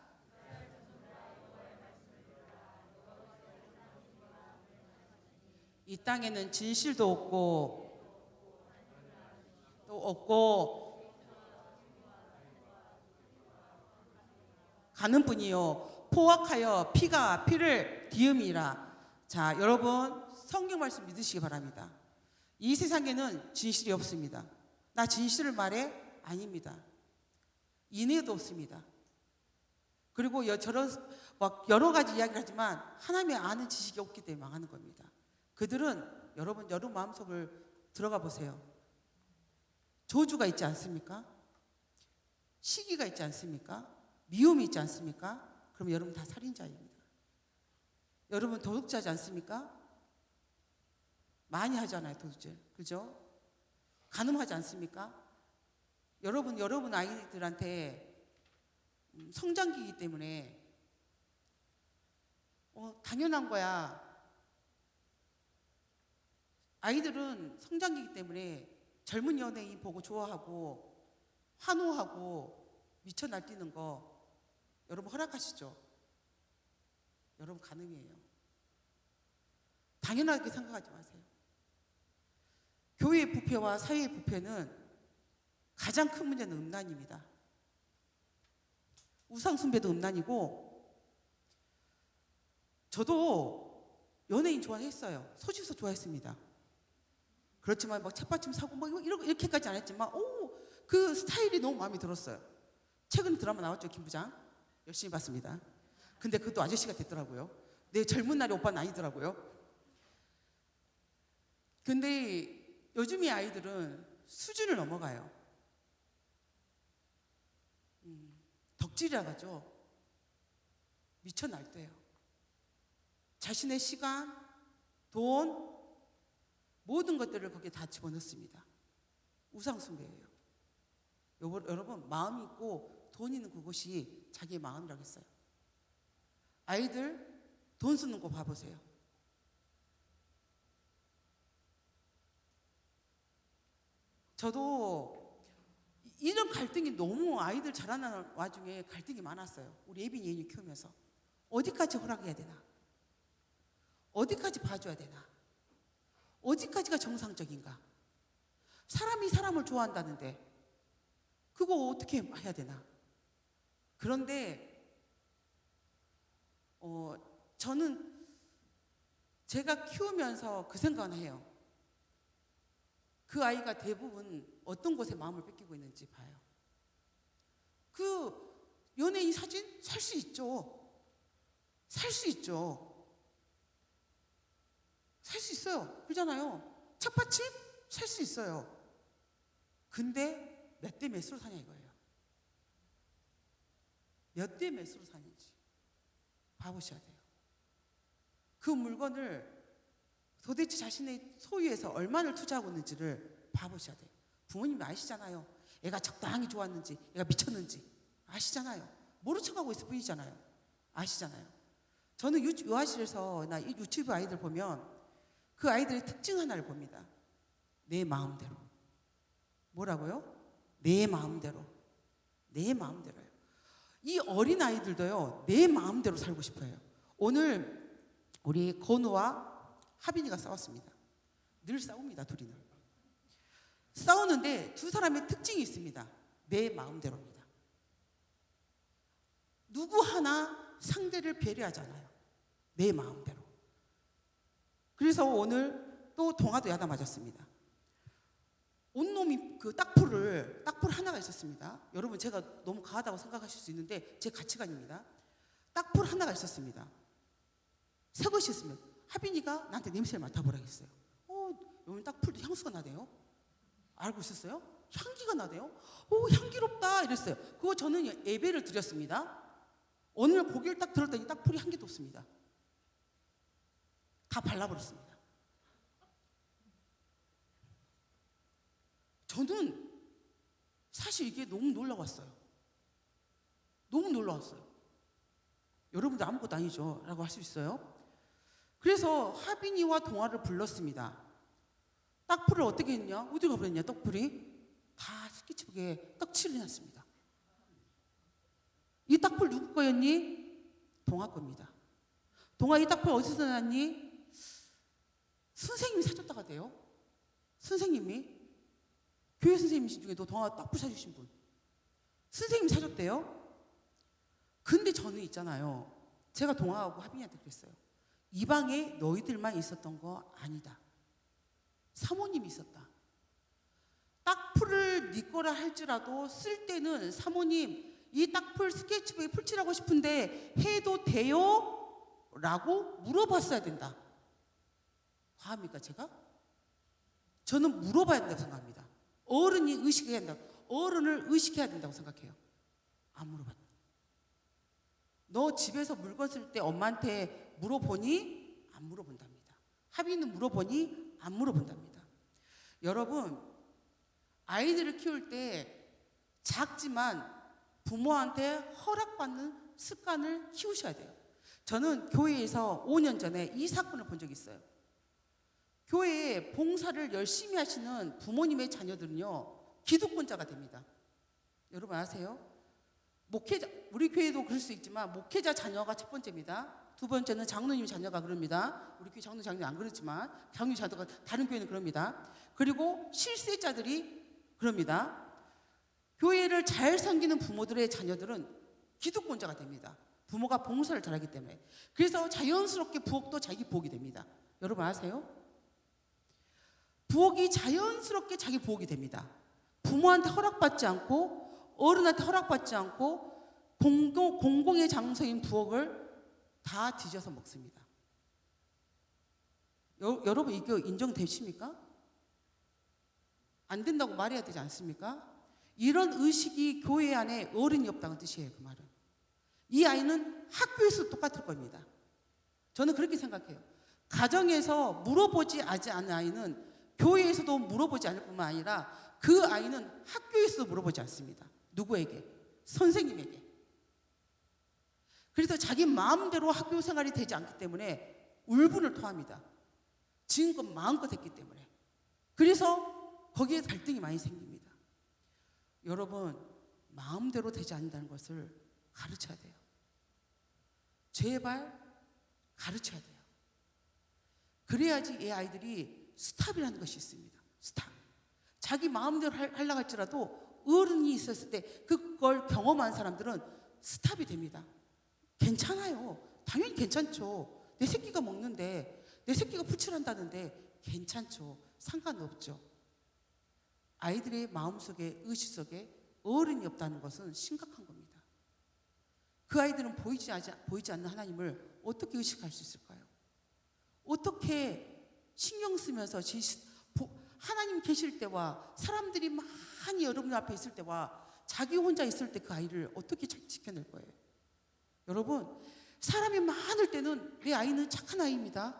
이 땅에는 진실도 없고 가는 뿐이요 포악하여 피가 피를 뒤음이라. 자, 여러분 성경 말씀 믿으시기 바랍니다. 이 세상에는 진실이 없습니다. 나 진실을 말해? 아닙니다. 인애도 없습니다. 그리고 여러 가지 이야기를 하지만 하나님의 아는 지식이 없기 때문에 망하는 겁니다. 그들은 여러분 마음속을 들어가 보세요. 저주가 있지 않습니까? 시기가 있지 않습니까? 미움이 있지 않습니까? 그럼 여러분 다 살인자입니다. 여러분 도둑질하지 않습니까? 많이 하잖아요, 도둑질. 그죠? 간음하지 않습니까? 여러분 아이들한테 성장기이기 때문에 당연한 거야. 아이들은 성장기이기 때문에 젊은 연예인 보고 좋아하고 환호하고 미쳐 날뛰는 거 여러분 허락하시죠? 여러분 가능해요. 당연하게 생각하지 마세요. 교회의 부패와 사회의 부패는 가장 큰 문제는 음란입니다. 우상숭배도 음란이고, 저도 연예인 좋아했어요. 소지서 좋아했습니다. 그렇지만 막 책받침 사고 이렇게까지 안 했지만 그 스타일이 너무 마음에 들었어요. 최근 드라마 나왔죠, 김 부장. 열심히 봤습니다. 근데 그것도 아저씨가 됐더라고요. 내 젊은 날의 오빠는 아니더라고요. 근데 요즘의 아이들은 수준을 넘어가요. 덕질이라고 하죠. 미쳐 날뛰어요. 자신의 시간, 돈, 모든 것들을 거기에 다 집어넣습니다. 우상숭배예요. 여러분 마음이 있고 돈 있는 그곳이 자기의 마음이라고 했어요. 아이들 돈 쓰는 거 봐보세요. 저도 이런 갈등이 너무 아이들 자라나는 와중에 갈등이 많았어요. 우리 예빈이 예인이 키우면서 어디까지 허락해야 되나? 어디까지 봐줘야 되나? 어디까지가 정상적인가? 사람이 사람을 좋아한다는데 그거 어떻게 해야 되나? 그런데 저는 제가 키우면서 그 생각을 해요. 그 아이가 대부분 어떤 곳에 마음을 뺏기고 있는지 봐요. 그 연예인 사진 살 수 있죠. 살 수 있죠. 살 수 있어요. 그러잖아요. 책받침 살 수 있어요. 근데 몇 대 몇으로 사냐 이거예요. 몇 대 몇으로 사는지 봐보셔야 돼요. 그 물건을 도대체 자신의 소유에서 얼마나 투자하고 있는지를 봐보셔야 돼요. 부모님이 아시잖아요. 애가 적당히 좋았는지, 애가 미쳤는지 아시잖아요. 모른 척하고 있을 뿐이잖아요. 아시잖아요. 저는 유아실에서 나 유튜브 아이들 보면 그 아이들의 특징 하나를 봅니다. 내 마음대로. 뭐라고요? 내 마음대로. 내 마음대로요. 이 어린 아이들도요, 내 마음대로 살고 싶어요. 오늘 우리 건우와 하빈이가 싸웠습니다. 늘 싸웁니다, 둘이는. 싸우는데 두 사람의 특징이 있습니다. 내 마음대로입니다. 누구 하나 상대를 배려하잖아요. 내 마음대로. 그래서 오늘 또 동화도 야단 맞았습니다. 온놈이 그 딱풀 하나가 있었습니다. 여러분 제가 너무 과하다고 생각하실 수 있는데 제 가치관입니다. 딱풀 하나가 있었습니다. 새 것이 있으면 하빈이가 나한테 냄새를 맡아보라고 했어요. 여기 딱풀도 향수가 나대요. 알고 있었어요? 향기가 나대요. 향기롭다 이랬어요. 그거 저는 예배를 드렸습니다. 오늘 고개를 딱 들었더니 딱풀이 한 개도 없습니다. 다 발라버렸습니다. 저는 사실 이게 너무 놀라웠어요. 너무 놀라웠어요. 여러분들 아무것도 아니죠 라고 할 수 있어요. 그래서 하빈이와 동화를 불렀습니다. 딱풀을 어떻게 했냐? 어디 가버렸냐? 떡풀이 다 스케치북에 떡칠을 해놨습니다. 이 딱풀 누구 거였니? 동화 겁니다. 동화 이 딱풀 어디서 났니? 선생님이 사줬다가 돼요. 선생님이 교회 선생님 중에도 동화 딱풀 사주신 분 선생님이 사줬대요. 근데 저는 있잖아요, 제가 동화하고 하빈이한테 그랬어요. 이 방에 너희들만 있었던 거 아니다. 사모님이 있었다. 딱풀을 네 거라 할지라도 쓸 때는 사모님 이 딱풀 스케치북에 풀칠하고 싶은데 해도 돼요? 라고 물어봤어야 된다. 과합니까 제가? 저는 물어봐야 된다고 생각합니다. 어른이 의식해야 된다. 어른을 의식해야 된다고 생각해요. 안 물어봤다. 너 집에서 물건 쓸 때 엄마한테 물어보니? 안 물어본답니다. 하빈이는 물어보니? 안 물어본답니다. 여러분, 아이들을 키울 때 작지만 부모한테 허락받는 습관을 키우셔야 돼요. 저는 교회에서 5년 전에 이 사건을 본 적이 있어요. 교회에 봉사를 열심히 하시는 부모님의 자녀들은요, 기득권자가 됩니다. 여러분 아세요? 목회자, 우리 교회도 그럴 수 있지만 목회자 자녀가 첫 번째입니다. 두 번째는 장로님 자녀가 그럽니다. 우리 교회 장로 자녀는 안 그렇지만 장로 자녀가 다른 교회는 그럽니다. 그리고 실세자들이 그럽니다. 교회를 잘 섬기는 부모들의 자녀들은 기득권자가 됩니다. 부모가 봉사를 잘하기 때문에. 그래서 자연스럽게 부엌도 자기 부엌이 됩니다. 여러분 아세요? 부엌이 자연스럽게 자기 부엌이 됩니다. 부모한테 허락받지 않고 어른한테 허락받지 않고 공공의 장소인 부엌을 다 뒤져서 먹습니다. 여러분 이거 인정되십니까? 안 된다고 말해야 되지 않습니까? 이런 의식이 교회 안에 어른이 없다는 뜻이에요. 그 말은. 이 아이는 학교에서 똑같을 겁니다. 저는 그렇게 생각해요. 가정에서 물어보지 않은 아이는 교회에서도 물어보지 않을 뿐만 아니라 그 아이는 학교에서도 물어보지 않습니다. 누구에게? 선생님에게. 그래서 자기 마음대로 학교 생활이 되지 않기 때문에 울분을 토합니다. 지금껏 마음껏 했기 때문에. 그래서 거기에 갈등이 많이 생깁니다. 여러분, 마음대로 되지 않는다는 것을 가르쳐야 돼요. 제발 가르쳐야 돼요. 그래야지 이 아이들이 스탑이라는 것이 있습니다. 스탑. 자기 마음대로 하려고 할지라도 어른이 있었을 때 그걸 경험한 사람들은 스탑이 됩니다. 괜찮아요. 당연히 괜찮죠. 내 새끼가 먹는데, 내 새끼가 풀칠한다는데 괜찮죠. 상관없죠. 아이들의 마음속에, 의식 속에 어른이 없다는 것은 심각한 겁니다. 그 아이들은 보이지 않는 하나님을 어떻게 의식할 수 있을까요? 어떻게 신경 쓰면서 하나님 계실 때와 사람들이 많이 여러분 앞에 있을 때와 자기 혼자 있을 때 그 아이를 어떻게 지켜낼 거예요? 여러분, 사람이 많을 때는 내 아이는 착한 아이입니다.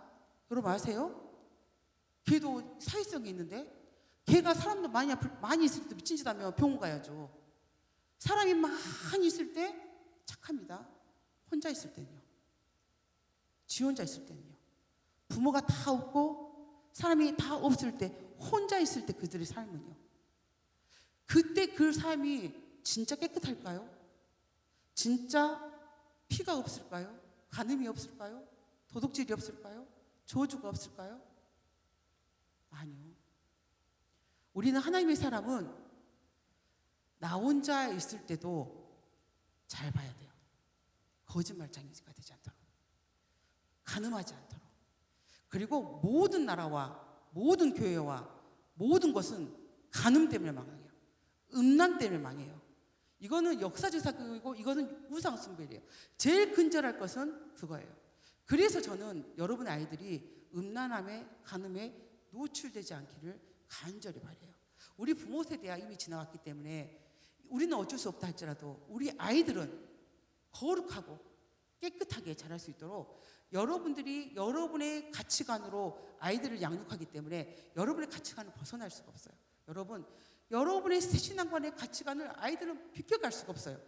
여러분 아세요? 걔도 사회성이 있는데, 걔가 사람들 많이 있을 때 미친 짓 하면 병원 가야죠. 사람이 많이 있을 때 착합니다. 혼자 있을 때는요. 지 혼자 있을 때는요. 부모가 다 없고 사람이 다 없을 때, 혼자 있을 때 그들의 삶은요. 그때 그 삶이 진짜 깨끗할까요? 진짜 피가 없을까요? 간음이 없을까요? 도둑질이 없을까요? 저주가 없을까요? 아니요. 우리는 하나님의 사람은 나 혼자 있을 때도 잘 봐야 돼요. 거짓말쟁이가 되지 않도록, 간음하지 않도록. 그리고 모든 나라와 모든 교회와 모든 것은 간음 때문에 망해요. 음란 때문에 망해요. 이거는 역사적 사건이고 이거는 우상 숭배예요. 제일 근절할 것은 그거예요. 그래서 저는 여러분의 아이들이 음란함에, 간음에 노출되지 않기를 간절히 바라요. 우리 부모 세대가 이미 지나왔기 때문에 우리는 어쩔 수 없다 할지라도 우리 아이들은 거룩하고 깨끗하게 자랄 수 있도록 여러분들이 여러분의 가치관으로 아이들을 양육하기 때문에 여러분의 가치관을 벗어날 수가 없어요. 여러분의 신앙관의 가치관을 아이들은 비껴갈 수가 없어요.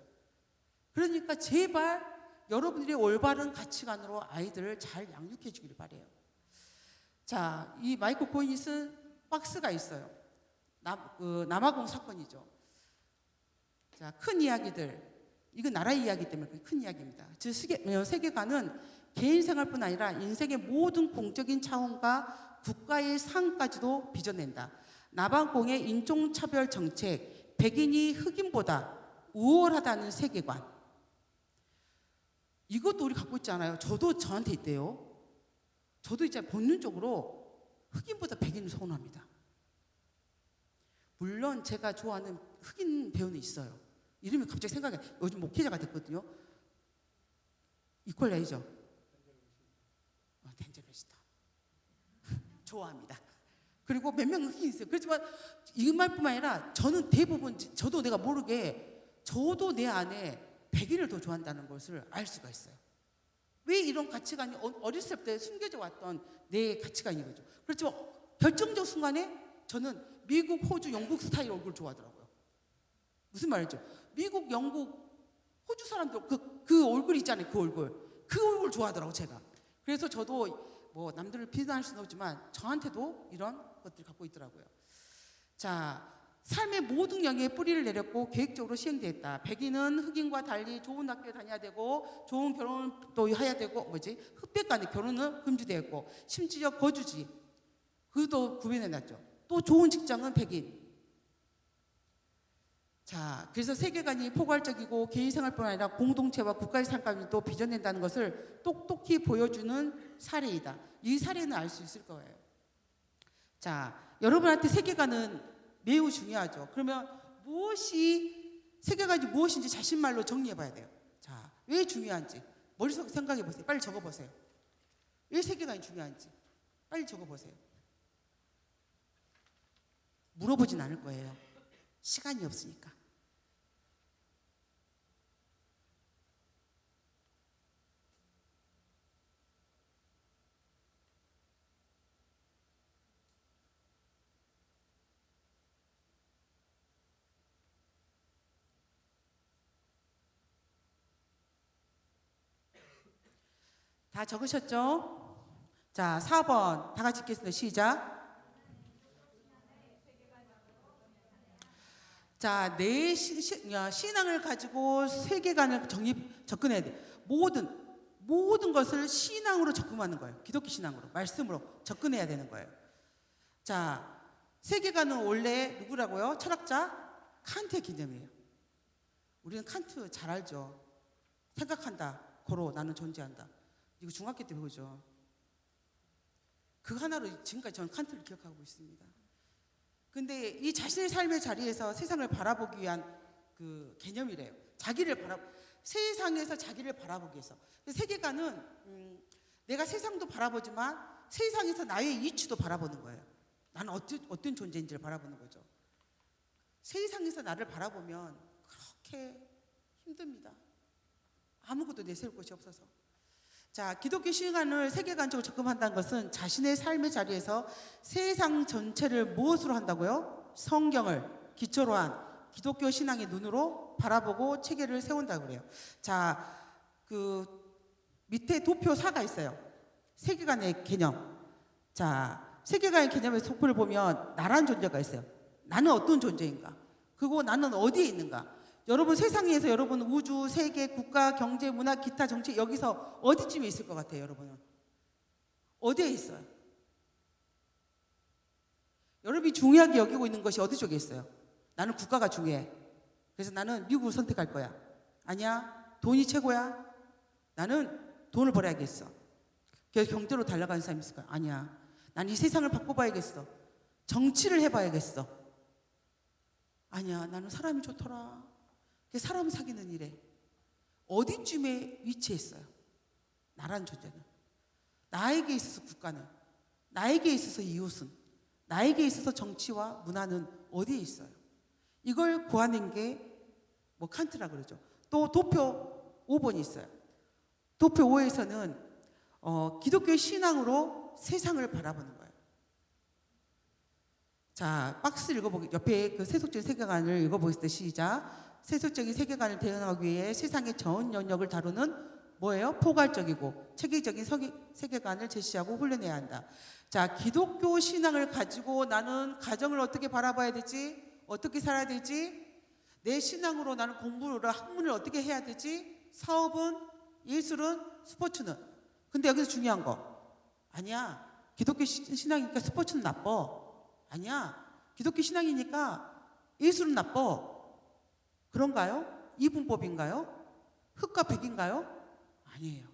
그러니까 제발 여러분들이 올바른 가치관으로 아이들을 잘 양육해 주기를 바라요. 자, 이 마이클 코인이 쓴 박스가 있어요. 남아공 사건이죠. 자, 큰 이야기들. 이건 나라의 이야기 때문에 큰 이야기입니다. 즉 세계관은 개인 생활뿐 아니라 인생의 모든 공적인 차원과 국가의 상까지도 빚어낸다. 남아공의 인종차별 정책, 백인이 흑인보다 우월하다는 세계관. 이것도 우리 갖고 있잖아요. 저도 저한테 있대요. 저도 이제 본능적으로 흑인보다 백인을 선호합니다. 물론 제가 좋아하는 흑인 배우는 있어요. 이름이 갑자기 생각이 나요. 요즘 목회자가 됐거든요. 이퀄라이저. 덴젤 베시터. 좋아합니다. 그리고 몇 명은 흑인이 있어요. 그렇지만 이 말뿐만 아니라 저는 대부분, 저도 내가 모르게 저도 내 안에 백인을 더 좋아한다는 것을 알 수가 있어요. 왜 이런 가치관이 어렸을 때 숨겨져 왔던 내 가치관인 거죠. 그렇지만 결정적 순간에 저는 미국, 호주, 영국 스타일 얼굴 좋아하더라고요. 무슨 말이죠? 미국, 영국, 호주 사람들 그 얼굴 있잖아요. 그 얼굴 좋아하더라고 제가. 그래서 저도 뭐 남들을 비난할 수는 없지만 저한테도 이런 것들을 갖고 있더라고요. 자, 삶의 모든 영역에 뿌리를 내렸고 계획적으로 시행되었다. 백인은 흑인과 달리 좋은 학교에 다녀야 되고 좋은 결혼도 해야 되고 흑백 간의 결혼은 금지되었고 심지어 거주지 그도 구별해놨죠. 또 좋은 직장은 백인. 자, 그래서 세계관이 포괄적이고 개인 생활뿐 아니라 공동체와 국가의 삶까지도 빚어낸다는 것을 똑똑히 보여주는 사례이다. 이 사례는 알 수 있을 거예요. 자, 여러분한테 세계관은 매우 중요하죠. 그러면 세계관이 무엇인지 자신말로 정리해봐야 돼요. 자, 왜 중요한지 머릿속에 생각해보세요. 빨리 적어보세요. 왜 세계관이 중요한지 빨리 적어보세요. 물어보진 않을 거예요. 시간이 없으니까. 다 적으셨죠? 자, 4번 다 같이 읽겠습니다. 시작. 자, 내 신앙을 가지고 세계관을 접근해야 돼. 모든 것을 신앙으로 접근하는 거예요. 기독교 신앙으로, 말씀으로 접근해야 되는 거예요. 자, 세계관은 원래 누구라고요? 철학자 칸트의 개념이에요. 우리는 칸트 잘 알죠. 생각한다, 고로 나는 존재한다. 이거 중학교 때 배우죠. 그 하나로 지금까지 저는 칸트를 기억하고 있습니다. 근데 이 자신의 삶의 자리에서 세상을 바라보기 위한 그 개념이래요. 세상에서 자기를 바라보기 위해서. 세계관은 내가 세상도 바라보지만 세상에서 나의 이치도 바라보는 거예요. 나는 어떤 존재인지를 바라보는 거죠. 세상에서 나를 바라보면 그렇게 힘듭니다. 아무것도 내세울 것이 없어서. 자, 기독교 신앙을 세계관적으로 접근한다는 것은 자신의 삶의 자리에서 세상 전체를 무엇으로 한다고요? 성경을 기초로 한 기독교 신앙의 눈으로 바라보고 체계를 세운다고 그래요. 자, 그 밑에 도표 4가 있어요. 세계관의 개념. 자, 세계관의 개념의 도표를 보면 나라는 존재가 있어요. 나는 어떤 존재인가? 그리고 나는 어디에 있는가? 여러분 세상에서 여러분 우주, 세계, 국가, 경제, 문화, 기타, 정치 여기서 어디쯤에 있을 것 같아요, 여러분은? 어디에 있어요? 여러분이 중요하게 여기고 있는 것이 어디 쪽에 있어요? 나는 국가가 중요해. 그래서 나는 미국을 선택할 거야. 아니야, 돈이 최고야. 나는 돈을 벌어야겠어. 그래서 경제로 달려가는 사람이 있을 거야. 아니야, 난 이 세상을 바꿔봐야겠어. 정치를 해봐야겠어. 아니야, 나는 사람이 좋더라. 사람 사귀는 일에 어디쯤에 위치했어요? 나라는 존재는. 나에게 있어서 국가는, 나에게 있어서 이웃은, 나에게 있어서 정치와 문화는 어디에 있어요? 이걸 구하는 게 뭐 칸트라 그러죠. 또 도표 5번이 있어요. 도표 5에서는 기독교 신앙으로 세상을 바라보는 거예요. 자, 박스 읽어보기, 옆에 그 세속적인 세계관을 읽어보겠습니다. 시작. 세속적인 세계관을 대응하기 위해 세상의 전 영역을 다루는 뭐예요? 포괄적이고 체계적인 세계관을 제시하고 훈련해야 한다. 자, 기독교 신앙을 가지고 나는 가정을 어떻게 바라봐야 되지? 어떻게 살아야 되지? 내 신앙으로 나는 공부를, 학문을 어떻게 해야 되지? 사업은, 예술은, 스포츠는. 근데 여기서 중요한 거. 아니야, 기독교 신앙이니까 스포츠는 나빠. 아니야, 기독교 신앙이니까 예술은 나빠. 그런가요? 이분법인가요? 흑과 백인가요? 아니에요.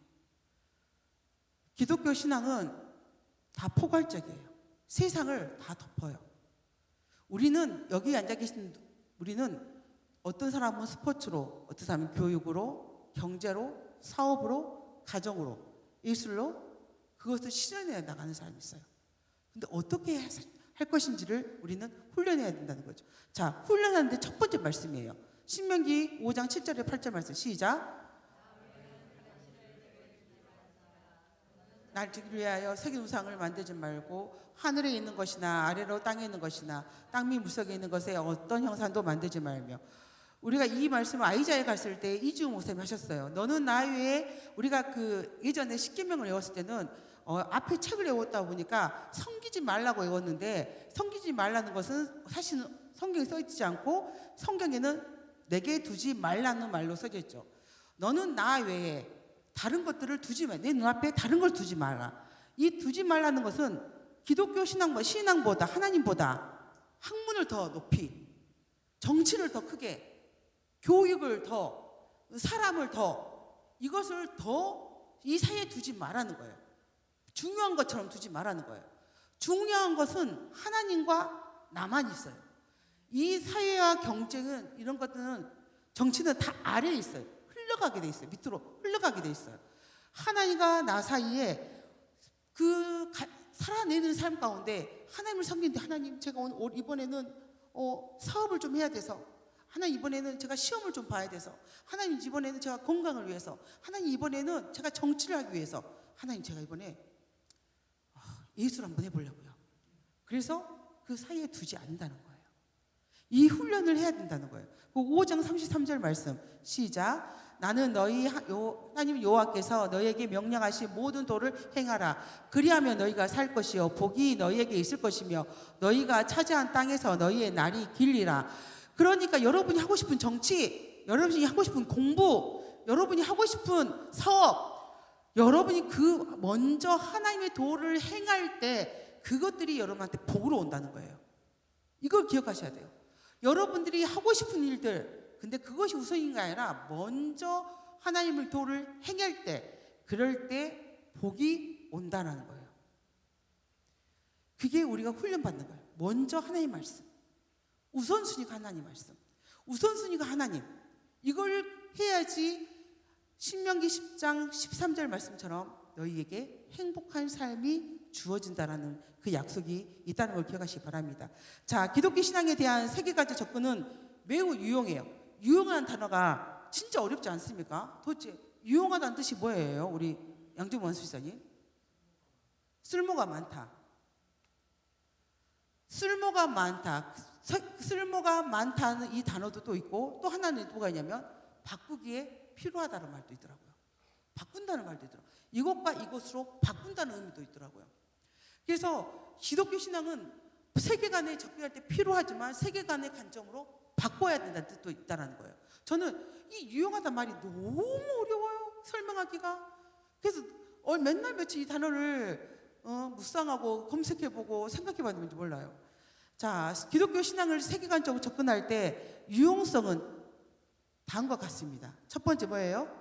기독교 신앙은 다 포괄적이에요. 세상을 다 덮어요. 우리는 여기 앉아 계신 우리는 어떤 사람은 스포츠로, 어떤 사람은 교육으로, 경제로, 사업으로, 가정으로, 예술로 그것을 실현해 나가는 사람이 있어요. 근데 어떻게 할 것인지를 우리는 훈련해야 된다는 거죠. 자, 훈련하는데 첫 번째 말씀이에요. 신명기 5장 7절에 8절 말씀 시작. 날 지키기 위하여 세계 우상을 만들지 말고 하늘에 있는 것이나 아래로 땅에 있는 것이나 땅 및 물속에 있는 것에 어떤 형상도 만들지 말며. 우리가 이 말씀을 아이자에 갔을 때 이지우 목사님이 하셨어요. 너는 나 외에, 우리가 그 예전에 십계명을 외웠을 때는 앞에 책을 외웠다 보니까 섬기지 말라고 외웠는데, 섬기지 말라는 것은 사실은 성경에 써있지 않고 성경에는 내게 두지 말라는 말로 써져 있죠. 너는 나 외에 다른 것들을 두지 마. 내 눈앞에 다른 걸 두지 말라. 이 두지 말라는 것은 기독교 신앙보다 하나님보다 학문을 더 높이, 정치를 더 크게, 교육을 더, 사람을 더, 이것을 더 이 사이에 두지 말라는 거예요. 중요한 것처럼 두지 말라는 거예요. 중요한 것은 하나님과 나만 있어요. 이 사회와 경쟁은, 이런 것들은, 정치는 다 아래에 있어요. 흘러가게 돼 있어요. 밑으로 흘러가게 돼 있어요. 하나님과 나 사이에 살아내는 삶 가운데 하나님을 섬기는데, 하나님 제가 이번에는 사업을 좀 해야 돼서, 하나님 이번에는 제가 시험을 좀 봐야 돼서, 하나님 이번에는 제가 건강을 위해서, 하나님 이번에는 제가 정치를 하기 위해서, 하나님 제가 이번에 예술 한번 해보려고요. 그래서 그 사이에 두지 않는다는 거예요. 이 훈련을 해야 된다는 거예요. 5장 33절 말씀 시작. 나는 너희 하나님 여호와께서 너희에게 명령하신 모든 도를 행하라. 그리하면 너희가 살 것이요 복이 너희에게 있을 것이며 너희가 차지한 땅에서 너희의 날이 길리라. 그러니까 여러분이 하고 싶은 정치, 여러분이 하고 싶은 공부, 여러분이 하고 싶은 사업, 여러분이 그 먼저 하나님의 도를 행할 때 그것들이 여러분한테 복으로 온다는 거예요. 이걸 기억하셔야 돼요. 여러분들이 하고 싶은 일들, 근데 그것이 우선인 게 아니라 먼저 하나님의 도를 행할 때, 그럴 때 복이 온다는 거예요. 그게 우리가 훈련받는 거예요. 먼저 하나님 말씀, 우선순위가 하나님 말씀, 우선순위가 하나님. 이걸 해야지 신명기 10장 13절 말씀처럼 너희에게 행복한 삶이 주어진다라는 그 약속이 있다는 걸 기억하시기 바랍니다. 자, 기독교 신앙에 대한 세계관적 접근은 매우 유용해요. 유용한 단어가 진짜 어렵지 않습니까? 도대체 유용하다는 뜻이 뭐예요? 우리 양정원 원수사님. 쓸모가 많다. 쓸모가 많다. 쓸모가 많다는 이 단어도 또 있고, 또 하나는 뭐가 있냐면 바꾸기에 필요하다는 말도 있더라고요. 바꾼다는 말도 있더라고요. 이것과 이것으로 바꾼다는 의미도 있더라고요. 그래서 기독교 신앙은 세계관에 접근할 때 필요하지만 세계관의 관점으로 바꿔야 된다는 뜻도 있다는 거예요. 저는 이 유용하다는 말이 너무 어려워요. 설명하기가. 그래서 맨날 며칠 이 단어를 묵상하고 검색해보고 생각해봤는지 몰라요. 자, 기독교 신앙을 세계관적으로 접근할 때 유용성은 다음과 같습니다. 첫 번째 뭐예요?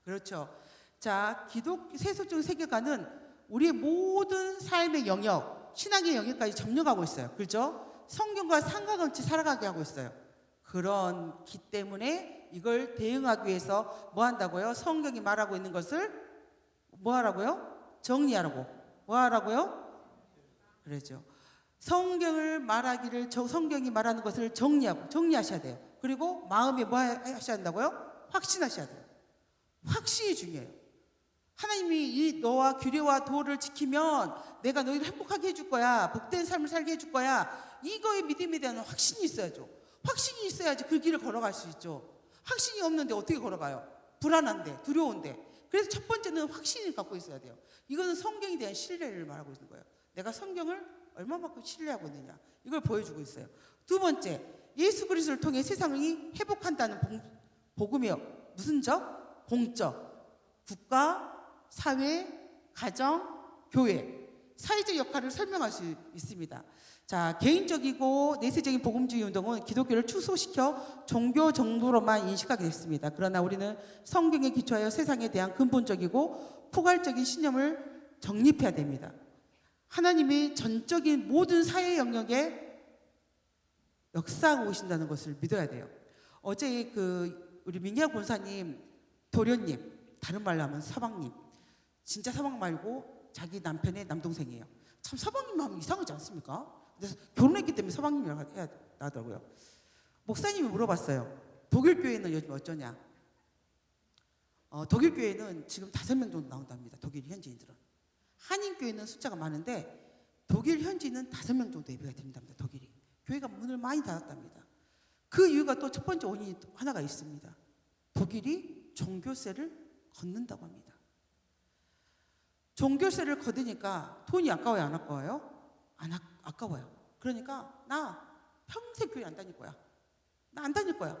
그렇죠. 자, 세속적 세계관은 우리의 모든 삶의 영역, 신앙의 영역까지 점령하고 있어요. 그렇죠? 성경과 상관없이 살아가게 하고 있어요. 그렇기 때문에 이걸 대응하기 위해서 뭐 한다고요? 성경이 말하고 있는 것을 뭐 하라고요? 정리하라고. 뭐 하라고요? 그러죠. 성경이 말하는 것을 정리하셔야 돼요. 그리고 마음에 뭐 하셔야 한다고요? 확신하셔야 돼요. 확신이 중요해요. 하나님이 이 너와 규례와 도를 지키면 내가 너희를 행복하게 해줄 거야. 복된 삶을 살게 해줄 거야. 이거에 믿음에 대한 확신이 있어야죠. 확신이 있어야지 그 길을 걸어갈 수 있죠. 확신이 없는데 어떻게 걸어가요? 불안한데, 두려운데. 그래서 첫 번째는 확신을 갖고 있어야 돼요. 이거는 성경에 대한 신뢰를 말하고 있는 거예요. 내가 성경을 얼마만큼 신뢰하고 있느냐, 이걸 보여주고 있어요. 두 번째, 예수 그리스도를 통해 세상이 회복한다는 복음이요. 무슨 적? 공적. 국가, 사회, 가정, 교회. 사회적 역할을 설명할 수 있습니다. 자, 개인적이고 내세적인 복음주의 운동은 기독교를 축소시켜 종교 정도로만 인식하게 됐습니다. 그러나 우리는 성경에 기초하여 세상에 대한 근본적이고 포괄적인 신념을 정립해야 됩니다. 하나님이 전적인 모든 사회 영역에 역사하고 오신다는 것을 믿어야 돼요. 어제 우리 민기학 본사님, 도련님, 다른 말로 하면 서방님, 진짜 서방 말고 자기 남편의 남동생이에요. 참 서방님 하면 이상하지 않습니까? 그래서 결혼했기 때문에 서방님이라고 해야 하더라고요. 목사님이 물어봤어요. 독일 교회는 요즘 어쩌냐? 독일 교회는 지금 5명 정도 나온답니다. 독일 현지인들은. 한인 교회는 숫자가 많은데 독일 현지는 5명 정도 예배가 됩니다. 독일이. 교회가 문을 많이 닫았답니다. 그 이유가 또 첫 번째 원인이 하나가 있습니다. 독일이 종교세를 걷는다고 합니다. 종교세를 걷으니까 돈이 아까워요, 안 아까워요? 아까워요. 그러니까 나 평생 교회 안 다닐 거야. 나 안 다닐 거야.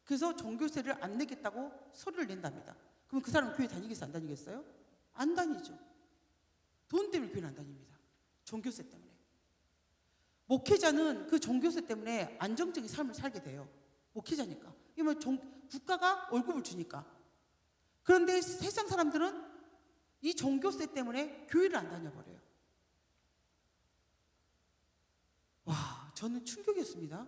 그래서 종교세를 안 내겠다고 소리를 낸답니다. 그럼 그 사람은 교회 다니겠어요, 안 다니겠어요? 안 다니죠. 돈 때문에 교회를 안 다닙니다. 종교세 때문에. 목회자는 그 종교세 때문에 안정적인 삶을 살게 돼요. 목회자니까. 이러면 국가가 월급을 주니까. 그런데 세상 사람들은 이 종교세 때문에 교회를 안 다녀버려요. 와, 저는 충격이었습니다.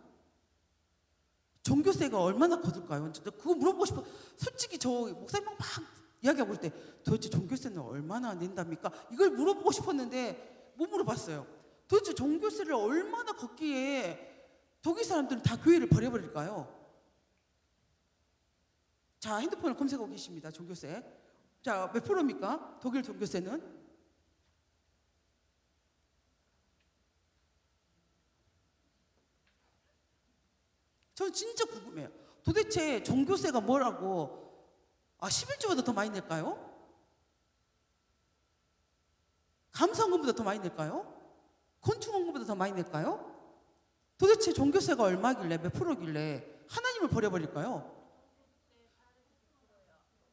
종교세가 얼마나 거둘까요? 그거 물어보고 싶어. 솔직히 저 목사님랑 막 이야기하고 있을 때 도대체 종교세는 얼마나 낸답니까? 이걸 물어보고 싶었는데 못 물어봤어요. 도대체 종교세를 얼마나 걷기에 독일 사람들은 다 교회를 버려버릴까요? 자, 핸드폰을 검색하고 계십니다. 종교세. 자, 몇 프로입니까? 독일 종교세는? 저 진짜 궁금해요. 도대체 종교세가 뭐라고? 11조보다 더 많이 낼까요? 감사원금보다 더 많이 낼까요? 건축원금보다 더 많이 낼까요? 도대체 종교세가 얼마길래, 몇 프로길래 하나님을 버려버릴까요?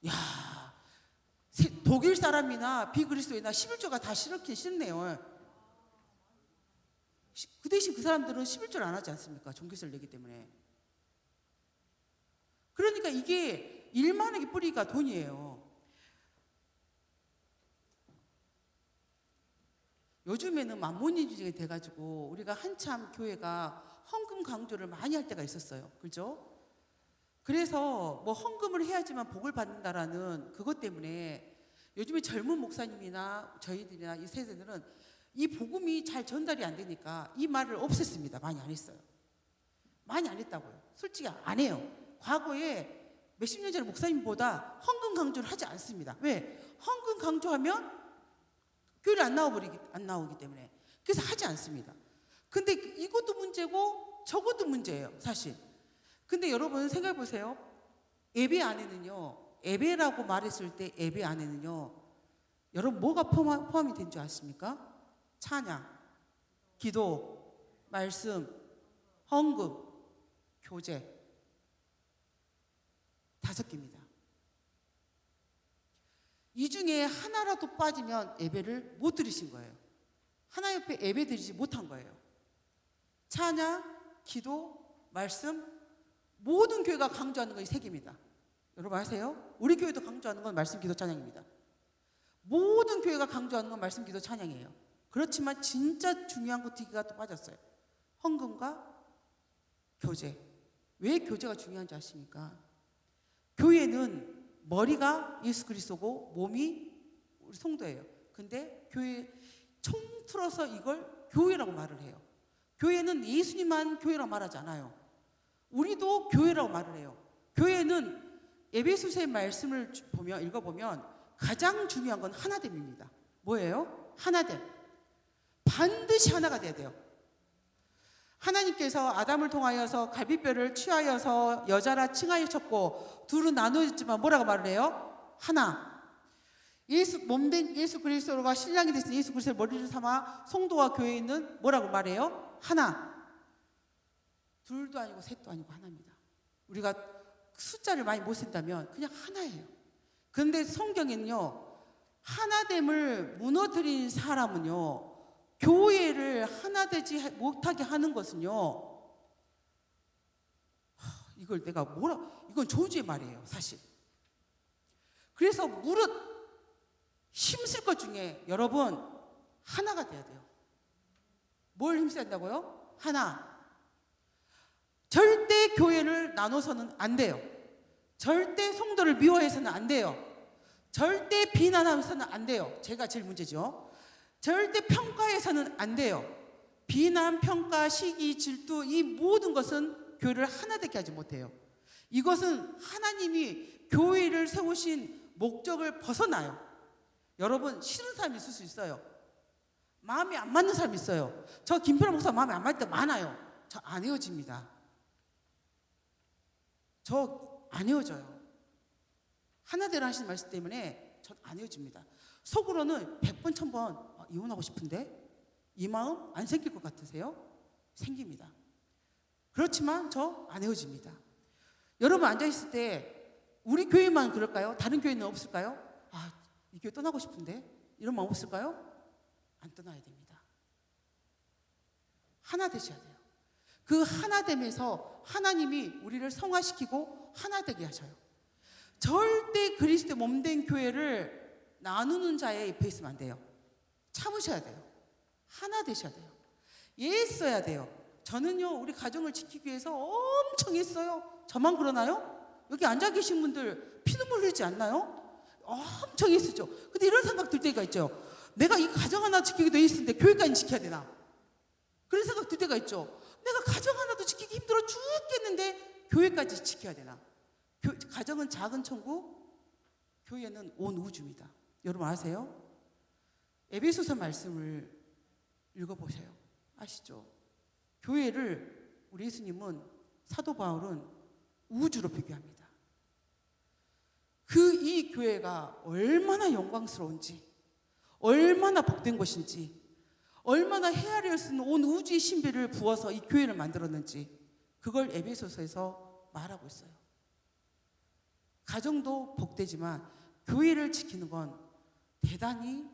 야, 독일 사람이나 비그리스도이나 11조가 다 싫긴 싫네요. 그 대신 그 사람들은 11조를 안 하지 않습니까? 종교세를 내기 때문에. 그러니까 이게 일만하게 뿌리가 돈이에요. 요즘에는 만몬주의가 돼가지고 우리가 한참 교회가 헌금 강조를 많이 할 때가 있었어요. 그죠? 그래서 뭐 헌금을 해야지만 복을 받는다라는 그것 때문에 요즘에 젊은 목사님이나 저희들이나 이 세대들은 이 복음이 잘 전달이 안 되니까 이 말을 없앴습니다. 많이 안 했어요. 많이 안 했다고요. 솔직히 안 해요. 과거에 몇십 년 전에 목사님보다 헌금 강조를 하지 않습니다. 왜? 헌금 강조하면 교회를 안 나오기 때문에. 그래서 하지 않습니다. 근데 이것도 문제고 저것도 문제예요, 사실. 근데 여러분 생각해 보세요. 예배 안에는요, 예배라고 말했을 때 예배 안에는요, 여러분 뭐가 포함이 된 줄 아십니까? 찬양, 기도, 말씀, 헌금, 교제. 5개입니다. 이 중에 하나라도 빠지면 예배를 못 드리신 거예요. 하나 옆에 예배 드리지 못한 거예요. 찬양, 기도, 말씀, 모든 교회가 강조하는 건 이 3개입니다. 여러분 아세요? 우리 교회도 강조하는 건 말씀, 기도, 찬양입니다. 모든 교회가 강조하는 건 말씀, 기도, 찬양이에요. 그렇지만 진짜 중요한 거 2개가 또 빠졌어요. 헌금과 교제. 왜 교제가 중요한지 아십니까? 교회는 머리가 예수 그리스도고 몸이 우리 성도예요. 근데 교회 총틀어서 이걸 교회라고 말을 해요. 교회는 예수님만 교회라고 말하지 않아요. 우리도 교회라고 말을 해요. 교회는 에베소서의 말씀을 읽어보면 가장 중요한 건 하나됨입니다. 뭐예요? 하나됨. 반드시 하나가 돼야 돼요. 하나님께서 아담을 통하여서 갈비뼈를 취하여서 여자라 칭하셨고 둘은 나누었지만 뭐라고 말을 해요? 하나. 몸된 예수 그리스도가 신랑이 되신 예수 그리스도를 머리를 삼아 성도와 교회에 있는 뭐라고 말해요? 하나. 둘도 아니고 셋도 아니고 하나입니다. 우리가 숫자를 많이 못 쓴다면 그냥 하나예요. 그런데 성경에는요, 하나됨을 무너뜨린 사람은요, 교회를 하나 되지 못하게 하는 것은요, 이걸 내가 이건 저주의 말이에요, 사실. 그래서 무릇 힘쓸 것 중에 여러분 하나가 돼야 돼요. 뭘 힘써야 한다고요? 하나. 절대 교회를 나눠서는 안 돼요. 절대 성도를 미워해서는 안 돼요. 절대 비난하면서는 안 돼요. 제가 제일 문제죠. 절대 평가해서는 안 돼요. 비난, 평가, 시기, 질투 이 모든 것은 교회를 하나 되게 하지 못해요. 이것은 하나님이 교회를 세우신 목적을 벗어나요. 여러분 싫은 사람이 있을 수 있어요. 마음이 안 맞는 사람이 있어요. 저 김필환 목사 마음에 안 맞을 때 많아요. 저 안 헤어집니다. 저 안 헤어져요. 하나 되라 하시는 말씀 때문에 전 안 헤어집니다. 속으로는 100번 1000번 이혼하고 싶은데 이 마음 안 생길 것 같으세요? 생깁니다. 그렇지만 저 안 헤어집니다. 여러분 앉아있을 때 우리 교회만 그럴까요? 다른 교회는 없을까요? 이 교회 떠나고 싶은데 이런 마음 없을까요? 안 떠나야 됩니다. 하나 되셔야 돼요. 그 하나됨에서 하나님이 우리를 성화시키고 하나 되게 하셔요. 절대 그리스도 몸된 교회를 나누는 자의 옆에 있으면 안 돼요. 참으셔야 돼요. 하나 되셔야 돼요. 애써야 돼요. 저는요, 우리 가정을 지키기 위해서 엄청 애써요. 저만 그러나요? 여기 앉아 계신 분들 피눈물 흘리지 않나요? 엄청 애쓰죠. 근데 이런 생각 들 때가 있죠. 내가 이 가정 하나 지키기도 애쓰는데 교회까지 지켜야 되나? 그런 생각 들 때가 있죠. 내가 가정 하나도 지키기 힘들어 죽겠는데 교회까지 지켜야 되나? 가정은 작은 천국, 교회는 온 우주입니다. 여러분 아세요? 에베소서 말씀을 읽어보세요. 아시죠? 교회를 우리 예수님은, 사도 바울은 우주로 비교합니다. 이 교회가 얼마나 영광스러운지, 얼마나 복된 것인지, 얼마나 헤아릴 수 있는 온 우주의 신비를 부어서 이 교회를 만들었는지 그걸 에베소서에서 말하고 있어요. 가정도 복되지만 교회를 지키는 건 대단히